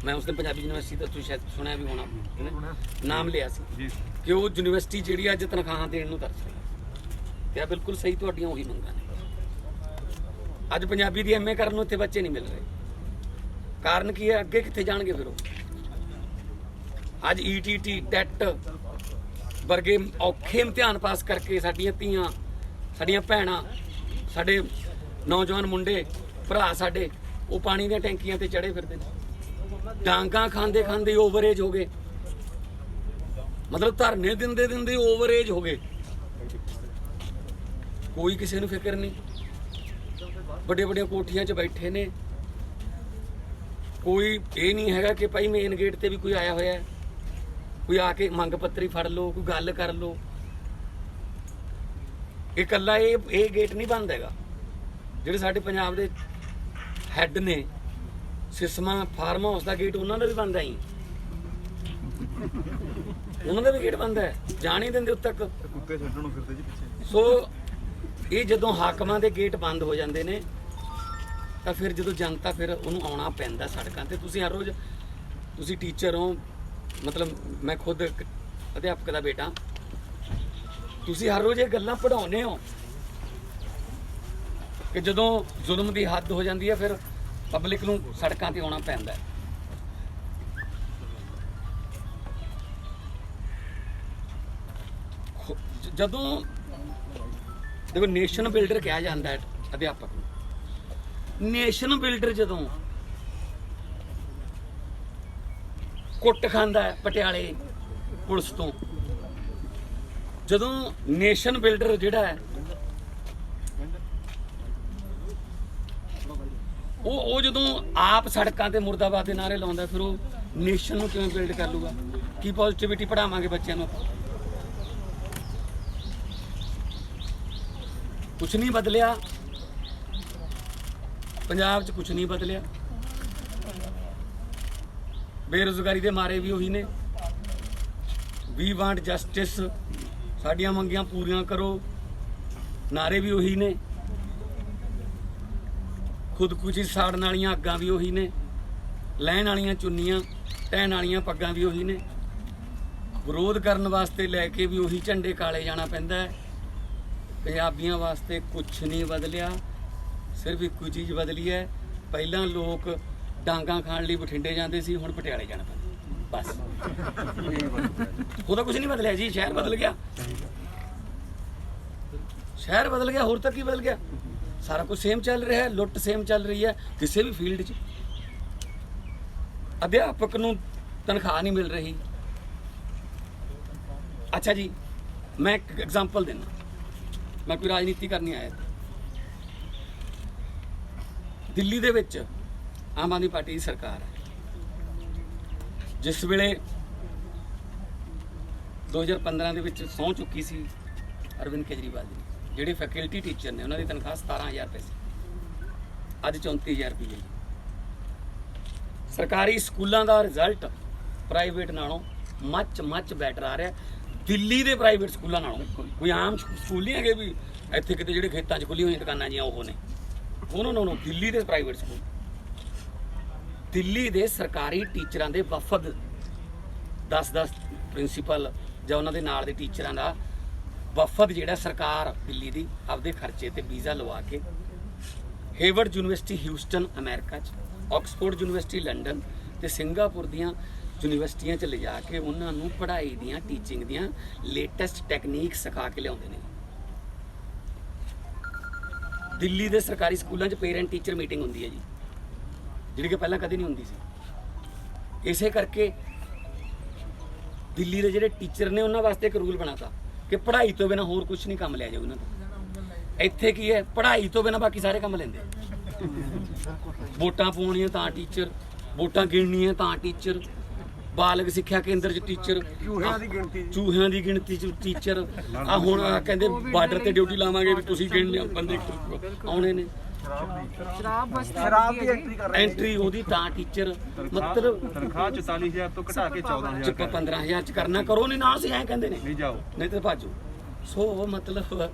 ਮੈਂ ਉਸ ਦਿਨ ਪੰਜਾਬੀ ਯੂਨੀਵਰਸਿਟੀ ਦਾ, ਤੁਸੀਂ ਸ਼ਾਇਦ ਸੁਣਿਆ ਵੀ ਹੋਣਾ, ਨਾਮ ਲਿਆ ਸੀ ਕਿ ਉਹ ਯੂਨੀਵਰਸਿਟੀ ਜਿਹੜੀ ਅੱਜ ਤਨਖਾਹਾਂ ਦੇਣ ਨੂੰ ਤਰਸ ਰਹੀ ਹੈ। ਤੇ ਬਿਲਕੁਲ ਸਹੀ, ਤੁਹਾਡੀਆਂ ਉਹੀ ਮੰਗਾਂ ਨੇ। ਅੱਜ ਪੰਜਾਬੀ ਦੀ ਐਮਏ ਕਰਨ ਨੂੰ ਇੱਥੇ ਬੱਚੇ ਨਹੀਂ ਮਿਲ ਰਹੇ। ਕਾਰਨ ਕੀ ਹੈ? ਅੱਗੇ ਕਿੱਥੇ ਜਾਣਗੇ ਫਿਰ ਉਹ? ਅੱਜ ਈਟੀਟੀ, ਟੈਟ ਵਰਗੇ ਔਖੇ ਇਮਤਿਹਾਨ ਪਾਸ ਕਰਕੇ ਸਾਡੀਆਂ ਧੀਆਂ, ਸਾਡੀਆਂ ਭੈਣਾਂ, ਸਾਡੇ ਨੌਜਵਾਨ ਮੁੰਡੇ ਭਰਾ ਸਾਡੇ, ਉਹ ਪਾਣੀ ਦੀਆਂ ਟੈਂਕੀਆਂ ਤੇ ਚੜੇ ਫਿਰਦੇ ਨੇ। ਡਾਂਗਾ ਖਾਂਦੇ ਖਾਂਦੇ ਓਵਰਏਜ ਹੋ ਗਏ, ਮਤਲਬ ਧਰਨੇ ਦਿੰਦੇ ਦਿੰਦੇ ਓਵਰਏਜ ਹੋ ਗਏ। ਕੋਈ ਕਿਸੇ ਨੂੰ ਫਿਕਰ ਨਹੀਂ, ਵੱਡੇ ਵੱਡੀਆਂ ਕੋਠੀਆਂ 'ਚ ਬੈਠੇ ਨੇ। ਕੋਈ ਇਹ ਨਹੀਂ ਹੈਗਾ ਕਿ ਭਾਈ ਮੇਨ ਗੇਟ ਤੇ ਵੀ ਕੋਈ ਆਇਆ ਹੋਇਆ, ਕੋਈ ਆ ਕੇ ਮੰਗ ਪੱਤਰੀ ਫੜ ਲਓ, ਕੋਈ ਗੱਲ ਕਰ ਲਓ। ਇਕੱਲਾ ਇਹ ਗੇਟ ਨਹੀਂ ਬੰਦ ਹੈਗਾ। ਜਿਹੜੇ ਸਾਡੇ ਪੰਜਾਬ ਦੇ ਹੈੱਡ ਨੇ, ਸਿਸਮਾ ਫਾਰਮ ਹਾਊਸ ਦਾ ਗੇਟ ਉਹਨਾਂ ਦਾ ਵੀ ਬੰਦ ਹੈ ਜੀ, ਉਹਨਾਂ ਦਾ ਵੀ ਗੇਟ ਬੰਦ ਹੈ, ਜਾਣ ਹੀ ਦਿੰਦੇ ਉੱਤੇ ਤੱਕ। ਕੁੱਤੇ ਛੱਡਣ ਨੂੰ ਫਿਰਦੇ ਜੀ ਪਿੱਛੇ। ਸੋ ਇਹ ਜਦੋਂ ਹਾਕਮਾਂ ਦੇ ਗੇਟ ਬੰਦ ਹੋ ਜਾਂਦੇ ਨੇ ਤਾਂ ਫਿਰ ਜਦੋਂ ਜਨਤਾ, ਫਿਰ ਉਹਨੂੰ ਆਉਣਾ ਪੈਂਦਾ ਸੜਕਾਂ ਤੇ। ਤੁਸੀਂ ਹਰ ਰੋਜ਼, ਤੁਸੀਂ ਟੀਚਰ ਹੋ, ਮਤਲਬ ਮੈਂ ਖੁਦ ਅਧਿਆਪਕ ਦਾ ਬੇਟਾ, ਤੁਸੀਂ ਹਰ ਰੋਜ਼ ਇਹ ਗੱਲਾਂ ਪੜ੍ਹਾਉਂਦੇ ਹੋ ਕਿ ਜਦੋਂ ਜ਼ੁਲਮ ਦੀ ਹੱਦ ਹੋ ਜਾਂਦੀ ਹੈ ਫਿਰ ਪਬਲਿਕ ਨੂੰ ਸੜਕਾਂ ਤੇ ਆਉਣਾ ਪੈਂਦਾ ਹੈ। ਜਦੋਂ ਦੇਖੋ ਨੇਸ਼ਨ ਬਿਲਡਰ ਕਿਹਾ ਜਾਂਦਾ ਹੈ ਅਧਿਆਪਕ ਨੂੰ, ਨੇਸ਼ਨ ਬਿਲਡਰ ਜਦੋਂ ਕੁੱਟ ਖਾਂਦਾ ਹੈ ਪਟਿਆਲੇ ਪੁਲਿਸ ਤੋਂ, ਜਦੋਂ ਨੇਸ਼ਨ ਬਿਲਡਰ ਜਿਹੜਾ ਹੈ ਉਹ ਜਦੋਂ ਆਪ ਸੜਕਾਂ ਤੇ ਮੁਰਦਾਬਾਦ ਦੇ ਨਾਰੇ ਲਾਉਂਦਾ, ਫਿਰ ਉਹ ਨੇਸ਼ਨ ਨੂੰ ਕਿਵੇਂ ਬਿਲਡ ਕਰ ਲੂਗਾ? ਕੀ ਪੋਜ਼ਿਟਿਵਿਟੀ ਪੜਾਵਾਂਗੇ ਬੱਚਿਆਂ ਨੂੰ? ਕੁਛ ਨਹੀਂ ਬਦਲਿਆ ਪੰਜਾਬ 'ਚ, ਕੁਛ ਨਹੀਂ ਬਦਲਿਆ। ਬੇਰੁਜ਼ਗਾਰੀ ਦੇ ਮਾਰੇ ਵੀ ਉਹੀ ਨੇ। ਵੀ ਵਾਂਟ ਜਸਟਿਸ, ਸਾਡੀਆਂ ਮੰਗੀਆਂ ਪੂਰੀਆਂ ਕਰੋ, ਨਾਰੇ ਵੀ ਉਹੀ ਨੇ। ਖੁਦਕੁਸ਼ੀ ਸਾੜਨ ਵਾਲੀਆਂ ਅੱਗਾਂ ਵੀ ਉਹੀ ਨੇ, ਲੈਣ ਵਾਲੀਆਂ ਚੁੰਨੀਆਂ ਟਹਿਣ ਵਾਲੀਆਂ ਪੱਗਾਂ ਵੀ ਉਹੀ ਨੇ। ਵਿਰੋਧ ਕਰਨ ਵਾਸਤੇ ਲੈ ਕੇ ਵੀ ਉਹੀ ਝੰਡੇ ਕਾਲੇ ਜਾਣਾ ਪੈਂਦਾ ਹੈ। ਪੰਜਾਬੀਆਂ ਵਾਸਤੇ ਕੁਛ ਨਹੀਂ ਬਦਲਿਆ, ਸਿਰਫ ਇੱਕੋ ਚੀਜ਼ ਬਦਲੀ ਹੈ। ਪਹਿਲਾਂ ਲੋਕ ਡਾਂਗਾਂ ਖਾਣ ਲਈ ਬਠਿੰਡੇ ਜਾਂਦੇ ਸੀ, ਹੁਣ ਪਟਿਆਲੇ ਜਾਣਾ ਪੈਂਦਾ ਬਸ। ਉਹਦਾ ਕੁਝ ਨਹੀਂ ਬਦਲਿਆ ਜੀ, ਸ਼ਹਿਰ ਬਦਲ ਗਿਆ, ਸ਼ਹਿਰ ਬਦਲ ਗਿਆ, ਹੋਰ ਤਾਂ ਕੀ ਬਦਲ ਗਿਆ? ਸਾਰਾ ਕੁਝ ਸੇਮ ਚੱਲ ਰਿਹਾ ਹੈ, ਲੁੱਟ ਸੇਮ ਚੱਲ ਰਹੀ ਹੈ ਕਿਸੇ ਵੀ ਫੀਲਡ 'ਚ। ਅਧਿਆਪਕ ਨੂੰ ਤਨਖਾਹ ਨਹੀਂ ਮਿਲ ਰਹੀ। ਅੱਛਾ ਜੀ, ਮੈਂ ਇੱਕ ਐਗਜ਼ਾਮਪਲ ਦਿੰਦਾ, ਮੈਂ ਕੋਈ ਰਾਜਨੀਤੀ ਕਰਨੀ ਆਇਆ। ਦਿੱਲੀ ਦੇ ਵਿੱਚ ਆਮ ਆਦਮੀ ਪਾਰਟੀ ਦੀ ਸਰਕਾਰ ਹੈ। ਜਿਸ ਵੇਲੇ 2015 ਦੇ ਵਿੱਚ ਸਹੁੰ ਚੁੱਕੀ ਸੀ ਅਰਵਿੰਦ ਕੇਜਰੀਵਾਲ ਜੀ, ਜਿਹੜੇ ਫੈਕਲਟੀ ਟੀਚਰ ਨੇ ਉਹਨਾਂ ਦੀ ਤਨਖਾਹ 17,000 ਰੁਪਏ ਸੀ, ਅੱਜ 34,000 ਰੁਪਏ। ਸਰਕਾਰੀ ਸਕੂਲਾਂ ਦਾ ਰਿਜ਼ਲਟ ਪ੍ਰਾਈਵੇਟ ਨਾਲੋਂ ਮੱਚ ਬੈਟਰ ਆ ਰਿਹਾ। ਦਿੱਲੀ ਦੇ ਪ੍ਰਾਈਵੇਟ ਸਕੂਲਾਂ ਨਾਲੋਂ। ਕੋਈ ਆਮ ਸਕੂਲ ਨਹੀਂ ਹੈਗੇ ਵੀ ਇੱਥੇ ਕਿਤੇ ਜਿਹੜੇ ਖੇਤਾਂ 'ਚ ਖੁੱਲੀ ਹੋਈਆਂ ਦੁਕਾਨਾਂ ਜੀਆਂ ਉਹ ਨੇ, ਨੋ। ਦਿੱਲੀ ਦੇ ਪ੍ਰਾਈਵੇਟ ਸਕੂਲ, ਦਿੱਲੀ ਦੇ ਸਰਕਾਰੀ ਟੀਚਰਾਂ ਦੇ ਵਫਦ 10 ਪ੍ਰਿੰਸੀਪਲ ਜਾਂ ਉਹਨਾਂ ਦੇ ਨਾਲ ਦੇ ਟੀਚਰਾਂ ਦਾ ਵਫਦ ਜਿਹੜਾ ਸਰਕਾਰ ਦਿੱਲੀ ਦੀ ਆਪਦੇ ਖਰਚੇ ਤੇ ਵੀਜ਼ਾ ਲਵਾ ਕੇ ਹੇਵਰਡ ਯੂਨੀਵਰਸਿਟੀ ਹਿਊਸਟਨ ਅਮਰੀਕਾ 'ਚ, ਆਕਸਫੋਰਡ ਯੂਨੀਵਰਸਿਟੀ ਲੰਡਨ ਤੇ ਸਿੰਗਾਪੁਰ ਦੀਆਂ ਯੂਨੀਵਰਸਿਟੀਆਂ 'ਚ ਲਿਜਾ ਕੇ ਉਹਨਾਂ ਨੂੰ ਪੜ੍ਹਾਈ ਦੀਆਂ, ਟੀਚਿੰਗ ਦੀਆਂ ਲੇਟੈਸਟ ਟੈਕਨੀਕ ਸਿਖਾ ਕੇ ਲਿਆਉਂਦੇ ਨੇ। ਦਿੱਲੀ ਦੇ ਸਰਕਾਰੀ ਸਕੂਲਾਂ 'ਚ ਪੇਰੈਂਟ ਟੀਚਰ ਮੀਟਿੰਗ ਹੁੰਦੀ ਹੈ ਜੀ, ਜਿਹੜੀ ਕਿ ਪਹਿਲਾਂ ਕਦੇ ਨਹੀਂ ਹੁੰਦੀ ਸੀ। ਇਸੇ ਕਰਕੇ ਦਿੱਲੀ ਦੇ ਜਿਹੜੇ ਟੀਚਰ ਨੇ ਉਹਨਾਂ ਵਾਸਤੇ ਇੱਕ ਰੂਲ ਬਣਾਤਾ ਕਿ ਪੜ੍ਹਾਈ ਤੋਂ ਬਿਨਾਂ ਹੋਰ ਕੁਝ ਨਹੀਂ ਕੰਮ ਲਿਆ ਜਾਊ ਉਹਨਾਂ ਤੋਂ। ਇੱਥੇ ਕੀ ਹੈ, ਪੜ੍ਹਾਈ ਤੋਂ ਬਿਨਾਂ ਬਾਕੀ ਸਾਰੇ ਕੰਮ ਲੈਂਦੇ। ਵੋਟਾਂ ਪਾਉਣੀਆਂ ਤਾਂ ਟੀਚਰ, ਵੋਟਾਂ ਗਿਣਨੀਆਂ ਤਾਂ ਟੀਚਰ, ਬਾਲਗ ਸਿੱਖਿਆ ਕੇਂਦਰ 'ਚ ਟੀਚਰ, ਚੂਹਿਆਂ ਦੀ ਗਿਣਤੀ 'ਚ ਟੀਚਰ। ਆ ਹੁਣ ਕਹਿੰਦੇ ਬਾਰਡਰ ਤੇ ਡਿਊਟੀ ਲਾਵਾਂਗੇ ਵੀ ਤੁਸੀਂ ਗਿਣਨੇ ਬੰਦੇ ਆਉਣੇ ਨੇ, ਸ਼ਰਾਬ ਦੀ ਐਂਟਰੀ ਉਹਦੀ ਤਾਂ ਟੀਚਰ। ਮਤਲਬ ਤਨਖਾਹ 44,000 ਤੋਂ ਘਟਾ ਕੇ 14,000 15,000 ਚ ਕਰਨਾ, ਕਰੋ ਨਹੀਂ ਨਾਲ ਸੀ ਐਂ ਕਹਿੰਦੇ ਨੇ, ਨਹੀਂ ਜਾਓ ਨਹੀਂ ਤੇ ਭਾਜੋ। ਸੋ ਮਤਲਬ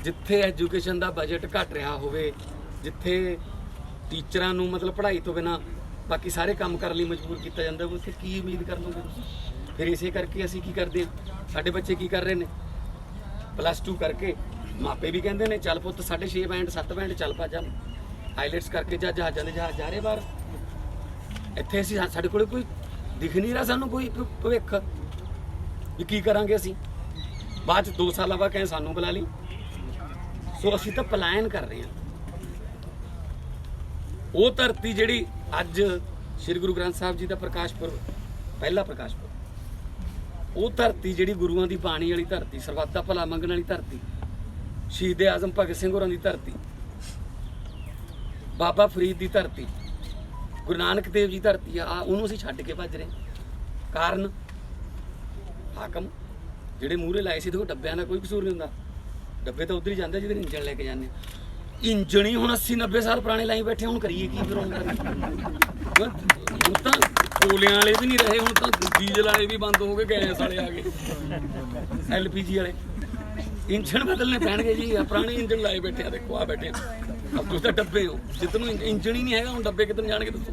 ਜਿੱਥੇ ਐਜੂਕੇਸ਼ਨ ਦਾ ਬਜਟ ਘਟ ਰਿਹਾ ਹੋਵੇ, ਜਿੱਥੇ ਟੀਚਰਾਂ ਨੂੰ ਮਤਲਬ ਪੜ੍ਹਾਈ ਤੋਂ ਬਿਨਾਂ ਬਾਕੀ ਸਾਰੇ ਕੰਮ ਕਰਨ ਲਈ ਮਜਬੂਰ ਕੀਤਾ ਜਾਂਦਾ, ਉੱਥੇ ਕੀ ਉਮੀਦ ਕਰ ਲਓਗੇ ਤੁਸੀਂ? ਫਿਰ ਇਸੇ ਕਰਕੇ ਅਸੀਂ ਕੀ ਕਰਦੇ ਹਾਂ, ਸਾਡੇ ਬੱਚੇ ਕੀ ਕਰ ਰਹੇ ਨੇ, +2 ਕਰਕੇ ਮਾਪੇ ਵੀ ਕਹਿੰਦੇ ਨੇ ਚੱਲ ਪੁੱਤ 6.5 ਬੈਂਡ 7 ਬੈਂਡ ਚੱਲ ਪਾ ਜਾ, ਆਈਲੈਟਸ ਕਰਕੇ ਜਾ, ਜਹਾਜ਼ਾਂ ਦੇ ਜਹਾਜ਼ ਜਾ ਰਹੇ ਬਾਹਰ। ਇੱਥੇ ਅਸੀਂ ਸਾਡੇ ਕੋਲ ਕੋਈ ਦਿਖ ਨਹੀਂ ਰਿਹਾ, ਸਾਨੂੰ ਕੋਈ ਭਵਿੱਖ ਵੀ ਕੀ ਕਰਾਂਗੇ ਅਸੀਂ। ਬਾਅਦ 'ਚ 2 ਸਾਲਾਂ ਬਾਅਦ ਕਹੇ ਸਾਨੂੰ ਬੁਲਾ ਲਈ। ਸੋ ਅਸੀਂ ਤਾਂ ਪਲਾਇਨ ਕਰ ਰਹੇ ਹਾਂ। ਉਹ ਧਰਤੀ ਜਿਹੜੀ ਅੱਜ ਸ੍ਰੀ ਗੁਰੂ ਗ੍ਰੰਥ ਸਾਹਿਬ ਜੀ ਦਾ ਪ੍ਰਕਾਸ਼ ਪੁਰਬ, ਪਹਿਲਾ ਪ੍ਰਕਾਸ਼ ਪੁਰਬ, ਉਹ ਧਰਤੀ ਜਿਹੜੀ ਗੁਰੂਆਂ ਦੀ ਬਾਣੀ ਵਾਲੀ ਧਰਤੀ, ਸਰਬੱਤ ਦਾ ਭਲਾ ਮੰਗਣ ਵਾਲੀ ਧਰਤੀ, ਸ਼ਹੀਦ ਆਜ਼ਮ ਭਗਤ ਸਿੰਘ ਹੋਰਾਂ ਦੀ ਧਰਤੀ, ਬਾਬਾ ਫਰੀਦ ਦੀ ਧਰਤੀ, ਗੁਰੂ ਨਾਨਕ ਦੇਵ ਜੀ ਧਰਤੀ ਆ, ਉਹਨੂੰ ਅਸੀਂ ਛੱਡ ਕੇ ਭੱਜ ਰਹੇ। ਕਾਰਨ ਹਾਕਮ ਜਿਹੜੇ ਮੂਹਰੇ ਲਾਏ ਸੀ, ਦੇਖੋ ਡੱਬਿਆਂ ਦਾ ਕੋਈ ਕਸੂਰ ਨਹੀਂ ਹੁੰਦਾ, ਡੱਬੇ ਤਾਂ ਉਧਰ ਹੀ ਜਾਂਦੇ ਜਿਹਦੇ ਇੰਜਣ ਲੈ ਕੇ ਜਾਂਦੇ। ਇੰਜਣ ਹੀ ਹੁਣ 80-90 ਸਾਲ ਪੁਰਾਣੇ ਲਾਈ ਬੈਠੇ, ਹੁਣ ਕਰੀਏ ਕੀ? ਫਿਰ ਹੁਣ ਤਾਂ ਕੋਲਿਆਂ ਵਾਲੇ ਵੀ ਨਹੀਂ ਰਹੇ, ਹੁਣ ਤਾਂ ਡੀਜ਼ਲ ਵਾਲੇ ਵੀ ਬੰਦ ਹੋ ਗਏ, ਗੈਸ ਵਾਲੇ ਆ ਗਏ, LPG ਵਾਲੇ। ਇੰਜਣ ਬਦਲਨੇ ਪੈਣਗੇ ਜੀ, ਪੁਰਾਣੇ ਇੰਜਣ ਲਾਏ ਬੈਠੇ ਆ, ਦੇਖੋ ਆ ਬੈਠੇ ਆ। ਅਬ ਤੁਸੀਂ ਤਾਂ ਡੱਬੇ ਹੋ, ਜਿੱਦ ਨੂੰ ਇੰਜਣ ਹੀ ਨਹੀਂ ਹੈਗਾ, ਹੁਣ ਡੱਬੇ ਕਿੱਧਰ ਜਾਣਗੇ ਦੱਸੋ?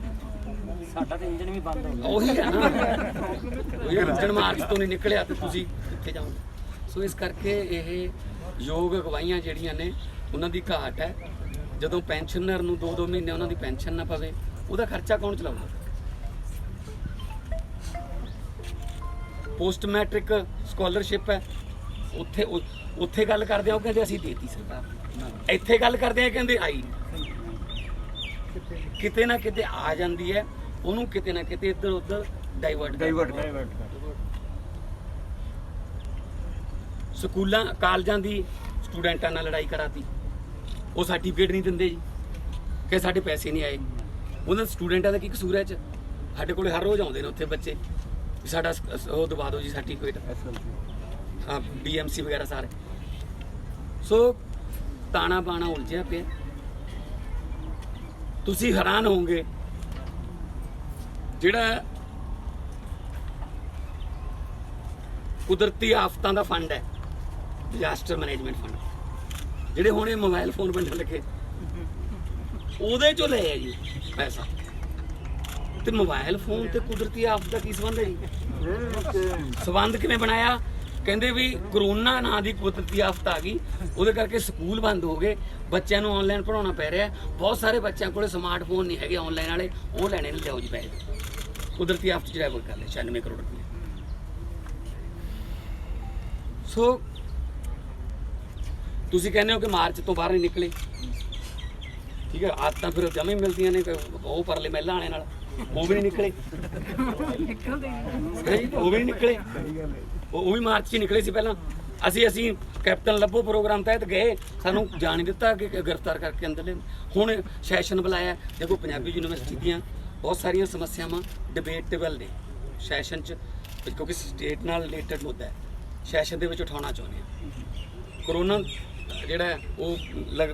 ਸਾਡਾ ਤਾਂ ਇੰਜਨ ਵੀ ਬੰਦ ਹੋ ਗਿਆ। ਉਹੀ ਹੈ ਨਾ, ਉਹ ਇੰਜਣ ਮਾਰਚ ਤੋਂ ਨਹੀਂ ਨਿਕਲਿਆ ਤੇ ਤੁਸੀਂ ਕਿੱਥੇ ਜਾਓਗੇ? ਸੋ ਇਸ ਕਰਕੇ ਇਹ ਯੋਗ ਅਗਵਾਈਆਂ ਜਿਹੜੀਆਂ ਨੇ ਉਹਨਾਂ ਦੀ ਘਾਟ ਹੈ। ਜਦੋਂ ਪੈਨਸ਼ਨਰ ਨੂੰ 2-2 ਮਹੀਨੇ ਉਹਨਾਂ ਦੀ ਪੈਨਸ਼ਨ ਨਾ ਪਵੇ, ਉਹਦਾ ਖਰਚਾ ਕੌਣ ਚਲਾਊਗਾ? ਪੋਸਟ ਮੈਟ੍ਰਿਕ ਸਕਾਲਰਸ਼ਿਪ ਹੈ, ਉੱਥੇ ਗੱਲ ਕਰਦੇ ਆ ਉਹ ਕਹਿੰਦੇ ਅਸੀਂ ਦੇਤੀ ਸਰਕਾਰ, ਇੱਥੇ ਗੱਲ ਕਰਦੇ ਆ ਕਹਿੰਦੇ ਆਈ। ਕਿਤੇ ਨਾ ਕਿਤੇ ਆ ਜਾਂਦੀ ਹੈ, ਉਹਨੂੰ ਕਿਤੇ ਨਾ ਕਿਤੇ ਇੱਧਰ ਉੱਧਰ ਡਾਈਵਰਟ ਸਕੂਲਾਂ ਕਾਲਜਾਂ ਦੀ ਸਟੂਡੈਂਟਾਂ ਨਾਲ ਲੜਾਈ ਕਰਾਤੀ, ਉਹ ਸਰਟੀਫਿਕੇਟ ਨਹੀਂ ਦਿੰਦੇ ਜੀ ਕਿ ਸਾਡੇ ਪੈਸੇ ਨਹੀਂ ਆਏ। ਉਹਨਾਂ ਸਟੂਡੈਂਟਾਂ ਦਾ ਕੀ ਕਸੂਰ ਹੈ ਚ? ਸਾਡੇ ਕੋਲੇ ਹਰ ਰੋਜ਼ ਆਉਂਦੇ ਨੇ ਉੱਥੇ ਬੱਚੇ ਵੀ ਸਾਡਾ ਉਹ ਦਵਾ ਦਿਓ ਜੀ ਸਰਟੀਫਿਕੇਟ, DMC ਵਗੈਰਾ ਸਾਰੇ। ਸੋ ਤਾਣਾ ਬਾਣਾ ਉਲਝਿਆ ਪਿਆ। ਤੁਸੀਂ ਹੈਰਾਨ ਹੋਵੋਗੇ, ਜਿਹੜਾ ਕੁਦਰਤੀ ਆਫਤਾਂ ਦਾ ਫੰਡ ਹੈ, ਡਿਜ਼ਾਸਟਰ ਮੈਨੇਜਮੈਂਟ ਫੰਡ, ਜਿਹੜੇ ਹੁਣ ਇਹ ਮੋਬਾਈਲ ਫੋਨ ਵੰਡਣ ਲੱਗੇ, ਉਹਦੇ ਚੋਂ ਲਏ ਆ ਜੀ ਪੈਸਾ। ਤੇ ਮੋਬਾਈਲ ਫੋਨ ਤੇ ਕੁਦਰਤੀ ਆਫਤ ਦਾ ਕੀ ਸੰਬੰਧ ਹੈ ਜੀ? ਸੰਬੰਧ ਕਿਵੇਂ ਬਣਾਇਆ? ਕਹਿੰਦੇ ਵੀ ਕਰੋਨਾ ਨਾਂ ਦੀ ਕੁਦਰਤੀ ਆਫਤ ਆ ਗਈ, ਉਹਦੇ ਕਰਕੇ ਸਕੂਲ ਬੰਦ ਹੋ ਗਏ, ਬੱਚਿਆਂ ਨੂੰ ਆਨਲਾਈਨ ਪੜਾਉਣਾ ਪੈ ਰਿਹਾ। ਬਹੁਤ ਸਾਰੇ ਬੱਚਿਆਂ ਕੋਲੇ ਸਮਾਰਟਫੋਨ ਨਹੀਂ ਹੈਗੇ ਆਨਲਾਈਨ ਵਾਲੇ, ਉਹ ਲੈਣੇ ਨੇ, ਲਿਆਓ ਜੀ ਪੈਸੇ। ਕੁਦਰਤੀ ਆਫਤ ਚ ਡਰਾਈਵਰ ਕਰ ਲਿਆ 96 ਕਰੋੜ ਰੁਪਏ। ਸੋ ਤੁਸੀਂ ਕਹਿੰਦੇ ਹੋ ਕਿ ਮਾਰਚ ਤੋਂ ਬਾਹਰ ਨਹੀਂ ਨਿਕਲੇ, ਠੀਕ ਹੈ, ਆਦਤਾਂ ਫਿਰ ਜਮੇ ਮਿਲਦੀਆਂ ਨੇ, ਉਹ ਪਰਲੇ ਮਹਿਲਾਂ ਵਾਲੇ ਨਾਲ ਉਹ ਵੀ ਨਹੀਂ ਨਿਕਲੇ, ਉਹ ਵੀ ਨਹੀਂ ਨਿਕਲੇ, ਉਹ ਵੀ ਮਾਰਚ 'ਚ ਨਿਕਲੇ ਸੀ। ਪਹਿਲਾਂ ਅਸੀਂ ਕੈਪਟਨ ਲੱਭੋ ਪ੍ਰੋਗਰਾਮ ਤਹਿਤ ਗਏ, ਸਾਨੂੰ ਜਾਣ ਨਹੀਂ ਦਿੱਤਾ ਕਿ ਗ੍ਰਿਫਤਾਰ ਕਰਕੇ ਅੰਦਰ ਲੈ। ਹੁਣ ਸੈਸ਼ਨ ਬੁਲਾਇਆ। ਦੇਖੋ ਪੰਜਾਬੀ ਯੂਨੀਵਰਸਿਟੀ ਦੀਆਂ ਬਹੁਤ ਸਾਰੀਆਂ ਸਮੱਸਿਆਵਾਂ ਡਿਬੇਟੇਬਲ ਨੇ ਸੈਸ਼ਨ 'ਚ, ਕਿਉਂਕਿ ਸਟੇਟ ਨਾਲ ਰਿਲੇਟਡ ਮੁੱਦਾ ਹੈ, ਸੈਸ਼ਨ ਦੇ ਵਿੱਚ ਉਠਾਉਣਾ ਚਾਹੁੰਦੇ ਹਾਂ। ਕਰੋਨਾ ਜਿਹੜਾ ਉਹ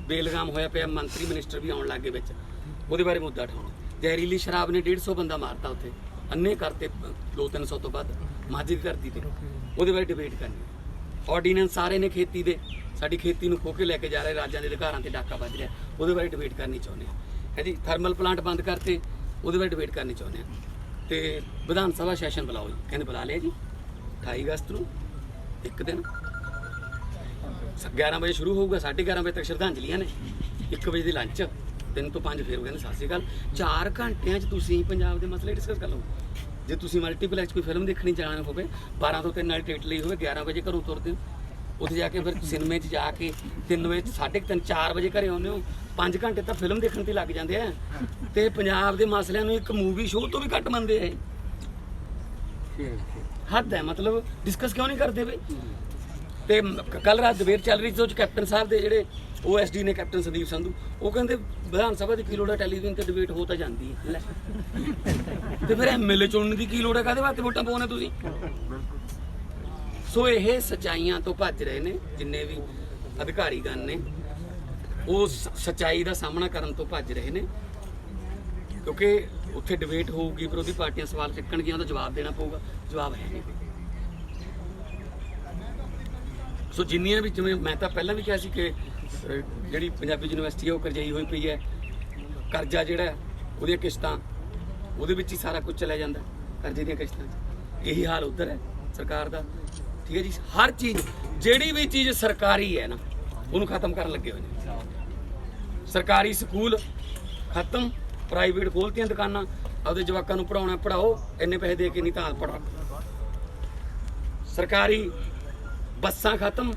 ਬੇਲਗਾਮ ਹੋਇਆ ਪਿਆ, ਮੰਤਰੀ ਮਿਨਿਸਟਰ ਵੀ ਆਉਣ ਲੱਗੇ ਵਿੱਚ, ਉਹਦੇ ਬਾਰੇ ਮੁੱਦਾ ਉਠਾਉਣਾ। ਜ਼ਹਿਰੀਲੀ ਸ਼ਰਾਬ ਨੇ 150 ਬੰਦਾ ਮਾਰਤਾ ਉੱਥੇ, ਅੰਨੇ ਕਰਤੇ 200-300 ਤੋਂ ਵੱਧ, ਮਾਝੀ ਕਰਤੀ ਤੇ ਉਹਦੇ ਬਾਰੇ ਡਿਬੇਟ ਕਰਨੀ। ਆਰਡੀਨੈਂਸ ਸਾਰੇ ਨੇ ਖੇਤੀ ਦੇ, ਸਾਡੀ ਖੇਤੀ ਨੂੰ ਖੋਹ ਕੇ ਲੈ ਕੇ ਜਾ ਰਹੇ, ਰਾਜਾਂ ਦੇ ਅਧਿਕਾਰਾਂ ਤੇ ਡਾਕਾ ਵੱਜ ਰਿਹਾ, ਉਹਦੇ ਬਾਰੇ ਡਿਬੇਟ ਕਰਨੀ ਚਾਹੁੰਦੇ ਹਾਂ। ਹੈ ਜੀ, ਥਰਮਲ ਪਲਾਂਟ ਬੰਦ ਕਰਤੇ, ਉਹਦੇ ਬਾਰੇ ਡਿਬੇਟ ਕਰਨੀ ਚਾਹੁੰਦੇ ਹਾਂ। ਤੇ ਵਿਧਾਨ ਸਭਾ ਸੈਸ਼ਨ ਬੁਲਾਓ ਜੀ, ਕਹਿੰਦੇ ਬੁਲਾ ਲਿਆ ਜੀ 28 ਅਗਸਤ ਨੂੰ, ਇੱਕ ਦਿਨ 11 ਵਜੇ ਸ਼ੁਰੂ ਹੋਊਗਾ, 11:30 ਵਜੇ ਤੱਕ ਸ਼ਰਧਾਂਜਲੀਆਂ ਨੇ, 1 ਵਜੇ ਦੀ ਲੰਚ, 3 ਤੋਂ 5 ਫਿਰ ਕਹਿੰਦੇ ਸਤਿ ਸ਼੍ਰੀ ਅਕਾਲ। 4 ਘੰਟਿਆਂ 'ਚ ਤੁਸੀਂ ਪੰਜਾਬ ਦੇ ਮਸਲੇ ਡਿਸਕਸ ਕਰ ਲਓ। ਜੇ ਤੁਸੀਂ ਮਲਟੀਪਲੈਕਸ ਕੋਈ ਫਿਲਮ ਦੇਖਣੀ ਜਾਣਾ ਹੋਵੇ, 12 ਤੋਂ 3 ਵਾਲੀ ਟਿਕਟ ਲਈ ਹੋਵੇ, 11 ਵਜੇ ਘਰੋਂ ਤੁਰਦੇ ਹੋ, ਉੱਥੇ ਜਾ ਕੇ ਫਿਰ ਸਿਨੇਮੇ 'ਚ ਜਾ ਕੇ 3 ਵਜੇ 3:30 4 ਵਜੇ ਘਰੇ ਆਉਂਦੇ ਹੋ, 5 ਘੰਟੇ ਤਾਂ ਫਿਲਮ ਦੇਖਣ ਤੇ ਲੱਗ ਜਾਂਦੇ ਆ। ਤੇ ਪੰਜਾਬ ਦੇ ਮਸਲਿਆਂ ਨੂੰ ਇੱਕ ਮੂਵੀ ਸ਼ੋਅ ਤੋਂ ਵੀ ਘੱਟ ਮੰਨਦੇ ਆ। ਹੱਦ ਹੈ, ਮਤਲਬ ਡਿਸਕਸ ਕਿਉਂ ਨਹੀਂ ਕਰਦੇ ਬਈ? ਤੇ ਕੱਲ ਰਾਤ ਡਿਬੇਟ ਚੱਲ ਰਹੀ ਸੀ, ਉਹ 'ਚ ਕੈਪਟਨ ਸਾਹਿਬ ਦੇ ਜਿਹੜੇ OSD ਨੇ, ਕੈਪਟਨ ਸੰਦੀਪ ਸੰਧੂ, ਉਹ ਕਹਿੰਦੇ ਵਿਧਾਨ ਸਭਾ ਦੀ ਕੀ ਲੋੜ ਹੈ, ਟੈਲੀਵਿਜ਼ਨ ਤੇ ਡਿਬੇਟ ਹੋ ਤਾਂ ਜਾਂਦੀ ਹੈ, ਲੈ ਤੇ ਫਿਰ MLA ਚੁਣਨ ਦੀ ਕੀ ਲੋੜ ਹੈ, ਕਾਹਦੇ ਵਾਸਤੇ ਵੋਟਾਂ ਪਾਉਣੇ ਤੁਸੀਂ? ਸੋ ਇਹ ਸੱਚਾਈਆਂ ਤੋਂ ਭੱਜ ਰਹੇ ਨੇ, ਜਿੰਨੇ ਵੀ ਅਧਿਕਾਰੀਗਣ ਨੇ ਉਹ ਸੱਚਾਈ ਦਾ ਸਾਹਮਣਾ ਕਰਨ ਤੋਂ ਭੱਜ ਰਹੇ ਨੇ, ਕਿਉਂਕਿ ਉੱਥੇ ਡਿਬੇਟ ਹੋਊਗੀ, ਵਿਰੋਧੀ ਪਾਰਟੀਆਂ ਸਵਾਲ ਚੱਕਣਗੀਆਂ, ਉਹਦਾ ਜਵਾਬ ਦੇਣਾ ਪਊਗਾ, ਜਵਾਬ ਹੈ ਨਹੀਂ। ਸੋ ਜਿੰਨੀਆਂ ਵੀ, ਜਿਵੇਂ ਮੈਂ ਤਾਂ ਪਹਿਲਾਂ ਵੀ ਕਿਹਾ ਸੀ ਕਿ ਜਿਹੜੀ ਪੰਜਾਬੀ ਯੂਨੀਵਰਸਿਟੀ ਹੈ ਉਹ ਕਰਜ਼ਾਈ ਹੋਈ ਪਈ ਹੈ, ਕਰਜ਼ਾ ਜਿਹੜਾ ਉਹਦੀਆਂ ਕਿਸ਼ਤਾਂ ਉਹਦੇ ਵਿੱਚ ਹੀ ਸਾਰਾ ਕੁਝ ਚਲਿਆ ਜਾਂਦਾ, ਕਰਜ਼ੇ ਦੀਆਂ ਕਿਸ਼ਤਾਂ 'ਚ। ਇਹੀ ਹਾਲ ਉੱਧਰ ਹੈ ਸਰਕਾਰ ਦਾ, ਠੀਕ ਹੈ ਜੀ। ਹਰ ਚੀਜ਼, ਜਿਹੜੀ ਵੀ ਚੀਜ਼ ਸਰਕਾਰੀ ਹੈ ਨਾ, ਉਹਨੂੰ ਖਤਮ ਕਰਨ ਲੱਗੇ ਹੋਏ ਨੇ। ਸਰਕਾਰੀ ਸਕੂਲ ਖਤਮ, ਪ੍ਰਾਈਵੇਟ ਖੋਲ੍ਹਤੀਆਂ ਦੁਕਾਨਾਂ, ਆਪਦੇ ਜਵਾਕਾਂ ਨੂੰ ਪੜ੍ਹਾਉਣਾ ਪੜ੍ਹਾਓ, ਇੰਨੇ ਪੈਸੇ ਦੇ ਕੇ ਨਹੀਂ ਤਾਂ ਪੜ੍ਹਾ। ਸਰਕਾਰੀ ਬੱਸਾਂ ਖਤਮ,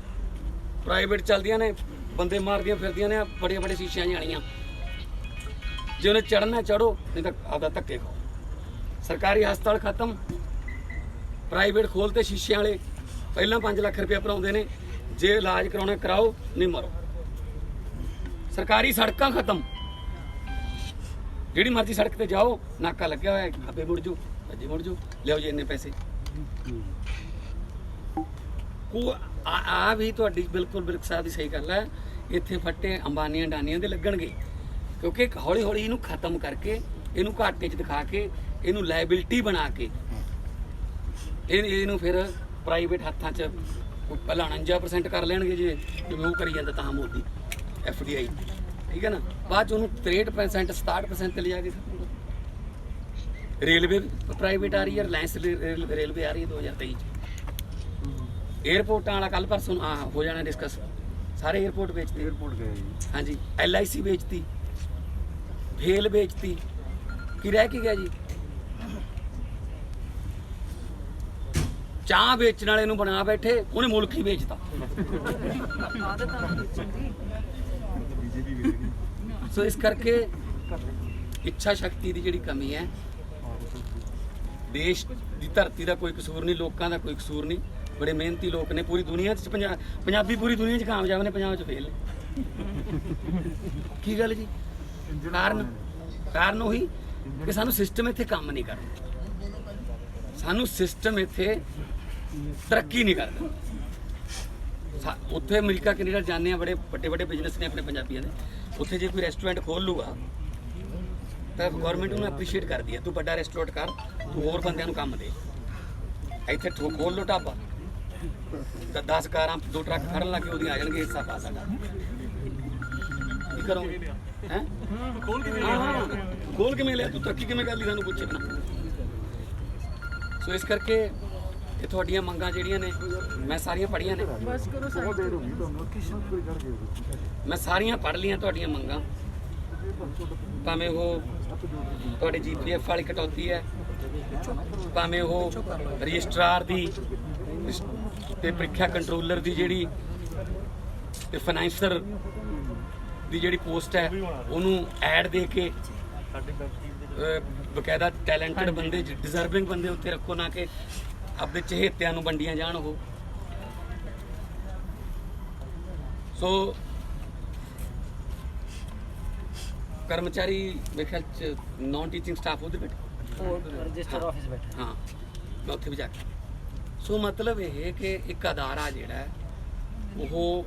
ਪ੍ਰਾਈਵੇਟ ਚੱਲਦੀਆਂ ਨੇ, ਬੰਦੇ ਮਾਰਦੀਆਂ ਫਿਰਦੀਆਂ ਨੇ, ਬੜੀਆਂ ਬੜੀਆਂ ਸ਼ੀਸ਼ਿਆਂ ਜਾਣੀਆਂ, ਜੇ ਉਹਨੇ ਚੜ੍ਹਨਾ ਚੜ੍ਹੋ, ਨਹੀਂ ਤਾਂ ਆਪਦਾ ਧੱਕੇ ਖਾਓ। ਸਰਕਾਰੀ ਹਸਪਤਾਲ ਖਤਮ, ਪ੍ਰਾਈਵੇਟ ਖੋਲ੍ਹਤੇ ਸ਼ੀਸ਼ਿਆਂ ਵਾਲੇ, ਪਹਿਲਾਂ 5 ਲੱਖ ਰੁਪਏ ਭਰਾਉਂਦੇ ਨੇ, ਜੇ ਇਲਾਜ ਕਰਾਉਣਾ ਕਰਾਓ, ਨਹੀਂ ਮਰੋ। ਸਰਕਾਰੀ ਸੜਕਾਂ ਖਤਮ, ਜਿਹੜੀ ਮਰਜ਼ੀ ਸੜਕ ਤੇ ਜਾਓ, ਨਾਕਾ ਲੱਗਿਆ ਹੋਇਆ, ਖੱਬੇ ਮੁੜ ਜਾਓ, ਸੱਜੇ ਮੁੜ ਜਾਓ, ਲਿਆਓ ਜੀ ਇੰਨੇ ਪੈਸੇ। ਆ ਵੀ ਤੁਹਾਡੀ ਬਿਲਕੁਲ ਸਾਹਿਬ ਦੀ ਸਹੀ ਗੱਲ ਹੈ, ਇੱਥੇ ਫੱਟੇ ਅੰਬਾਨੀਆਂ ਡਾਨੀਆਂ ਦੇ ਲੱਗਣਗੇ, ਕਿਉਂਕਿ ਹੌਲੀ ਹੌਲੀ ਇਹਨੂੰ ਖਤਮ ਕਰਕੇ, ਇਹਨੂੰ ਘਾਟੇ 'ਚ ਦਿਖਾ ਕੇ, ਇਹਨੂੰ ਲਾਇਬਿਲਿਟੀ ਬਣਾ ਕੇ, ਇਹਨੂੰ ਫਿਰ ਪ੍ਰਾਈਵੇਟ ਹੱਥਾਂ 'ਚ ਪਹਿਲਾਂ 49% ਕਰ ਲੈਣਗੇ, ਜਿਵੇਂ ਉਹ ਕਰੀ ਜਾਂਦਾ ਤਾਂ ਮੋਦੀ FDI, ਠੀਕ ਹੈ ਨਾ, ਬਾਅਦ 'ਚ ਉਹਨੂੰ 63% 67% ਤੇ ਲਿਜਾ ਕੇ। ਰੇਲਵੇ ਪ੍ਰਾਈਵੇਟ ਆ ਰਹੀ ਹੈ, ਰਿਲਾਇੰਸ ਰੇਲਵੇ ਆ ਰਹੀ ਹੈ 2023 'ਚ। ਏਅਰਪੋਰਟਾਂ ਵਾਲਾ ਕੱਲ ਪਰਸੋਂ ਹੋ ਜਾਣਾ ਡਿਸਕਸ, ਸਾਰੇ ਏਅਰਪੋਰਟ ਵੇਚਤੇ, ਏਅਰਪੋਰਟ ਗਏ ਹਾਂਜੀ, LIC ਵੇਚਤੀ, ਭੇਲ ਵੇਚਤੀ, ਕੀ ਰਹਿ ਕੀ ਗਿਆ ਜੀ? ਚਾਹ ਵੇਚਣ ਵਾਲੇ ਨੂੰ ਬਣਾ ਬੈਠੇ, ਉਹਨੇ ਮੁਲਕ ਹੀ ਵੇਚਤਾ। ਸੋ ਇਸ ਕਰਕੇ ਇੱਛਾ ਸ਼ਕਤੀ ਦੀ ਜਿਹੜੀ ਕਮੀ ਹੈ, ਦੇਸ਼ ਦੀ ਧਰਤੀ ਦਾ ਕੋਈ ਕਸੂਰ ਨਹੀਂ, ਲੋਕਾਂ ਦਾ ਕੋਈ ਕਸੂਰ ਨਹੀਂ। ਬੜੇ ਮਿਹਨਤੀ ਲੋਕ ਨੇ ਪੂਰੀ ਦੁਨੀਆ 'ਚ, ਪੰਜਾਬੀ ਪੂਰੀ ਦੁਨੀਆ 'ਚ ਕਾਮਯਾਬ ਨੇ, ਪੰਜਾਬ 'ਚ ਫੇਲ ਨੇ। ਕੀ ਗੱਲ ਜੀ? ਕਾਰਨ ਉਹੀ ਕਿ ਸਾਨੂੰ ਸਿਸਟਮ ਇੱਥੇ ਕੰਮ ਨਹੀਂ ਕਰਦਾ, ਸਾਨੂੰ ਸਿਸਟਮ ਇੱਥੇ ਤਰੱਕੀ ਨਹੀਂ ਕਰਦਾ। ਉੱਥੇ ਅਮਰੀਕਾ ਕੈਨੇਡਾ ਜਾਂਦੇ ਆ, ਬੜੇ ਵੱਡੇ ਵੱਡੇ ਬਿਜ਼ਨਸ ਨੇ ਆਪਣੇ ਪੰਜਾਬੀਆਂ ਦੇ, ਉੱਥੇ ਜੇ ਕੋਈ ਰੈਸਟੋਰੈਂਟ ਖੋਲ ਲੂਗਾ ਤਾਂ ਗਵਰਨਮੈਂਟ ਉਹਨੂੰ ਐਪਰੀਸ਼ੀਏਟ ਕਰਦੀ ਹੈ, ਤੂੰ ਵੱਡਾ ਰੈਸਟੋਰੈਂਟ ਕਰ, ਤੂੰ ਹੋਰ ਬੰਦਿਆਂ ਨੂੰ ਕੰਮ ਦੇ। ਇੱਥੇ ਖੋਲ ਲੋ ਢਾਬਾ, ਤਾਂ 10 ਕਾਰਾਂ 2 ਟਰੱਕ ਖੜਨ ਲੱਗੇ, ਉਹਦੀਆਂ ਆ ਜਾਣਗੇ ਹਿੱਸਾ ਪਾ ਸਾਡਾ। ਕੀ ਕਰੋਗੇ? ਹੈ ਖੋਲ ਕਿਵੇਂ ਲਿਆ ਤੂੰ, ਤਰੱਕੀ ਕਿਵੇਂ ਕਰ ਲਈ, ਸਾਨੂੰ ਪੁੱਛੇ ਨਾ। ਸੋ ਇਸ ਕਰਕੇ ਇਹ ਤੁਹਾਡੀਆਂ ਮੰਗਾਂ ਜਿਹੜੀਆਂ ਨੇ ਮੈਂ ਸਾਰੀਆਂ ਪੜ੍ਹੀਆਂ ਨੇ, ਮੈਂ ਸਾਰੀਆਂ ਪੜ੍ਹ ਲਈਆਂ ਤੁਹਾਡੀਆਂ ਮੰਗਾਂ। ਭਾਵੇਂ ਉਹ ਤੁਹਾਡੇ GPF ਵਾਲੀ ਕਟੌਤੀ ਹੈ, ਭਾਵੇਂ ਉਹ ਰਜਿਸਟਰਾਰ ਦੀ ਤੇ ਪ੍ਰੀਖਿਆ ਕੰਟਰੋਲਰ ਦੀ ਜਿਹੜੀ ਤੇ ਫਾਈਨੈਂਸਰ ਦੀ ਜਿਹੜੀ ਪੋਸਟ ਹੈ, ਉਹਨੂੰ ਐਡ ਦੇ ਕੇ ਬਕਾਇਦਾ ਟੈਲੈਂਟਡ ਬੰਦੇ, ਡਿਜ਼ਰਵਿੰਗ ਬੰਦੇ ਉੱਤੇ ਰੱਖੋ, ਨਾ ਕਿ ਆਪਣੇ ਚਹੇਤਿਆਂ ਨੂੰ ਵੰਡੀਆਂ ਜਾਣ ਉਹ। ਸੋ ਕਰਮਚਾਰੀ ਮੇਰੇ ਖਿਆਲ ਚ ਨਾਨ ਟੀਚਿੰਗ ਸਟਾਫ ਉਹਦੇ ਬੈਠੇ, ਰਜਿਸਟਰ ਆਫਿਸ ਬੈਠੇ। ਹਾਂ, ਮੈਂ ਉੱਥੇ ਵੀ ਜਾ ਕੇ। ਸੋ ਮਤਲਬ ਇਹ ਕਿ ਇੱਕ ਅਦਾਰਾ ਜਿਹੜਾ ਉਹ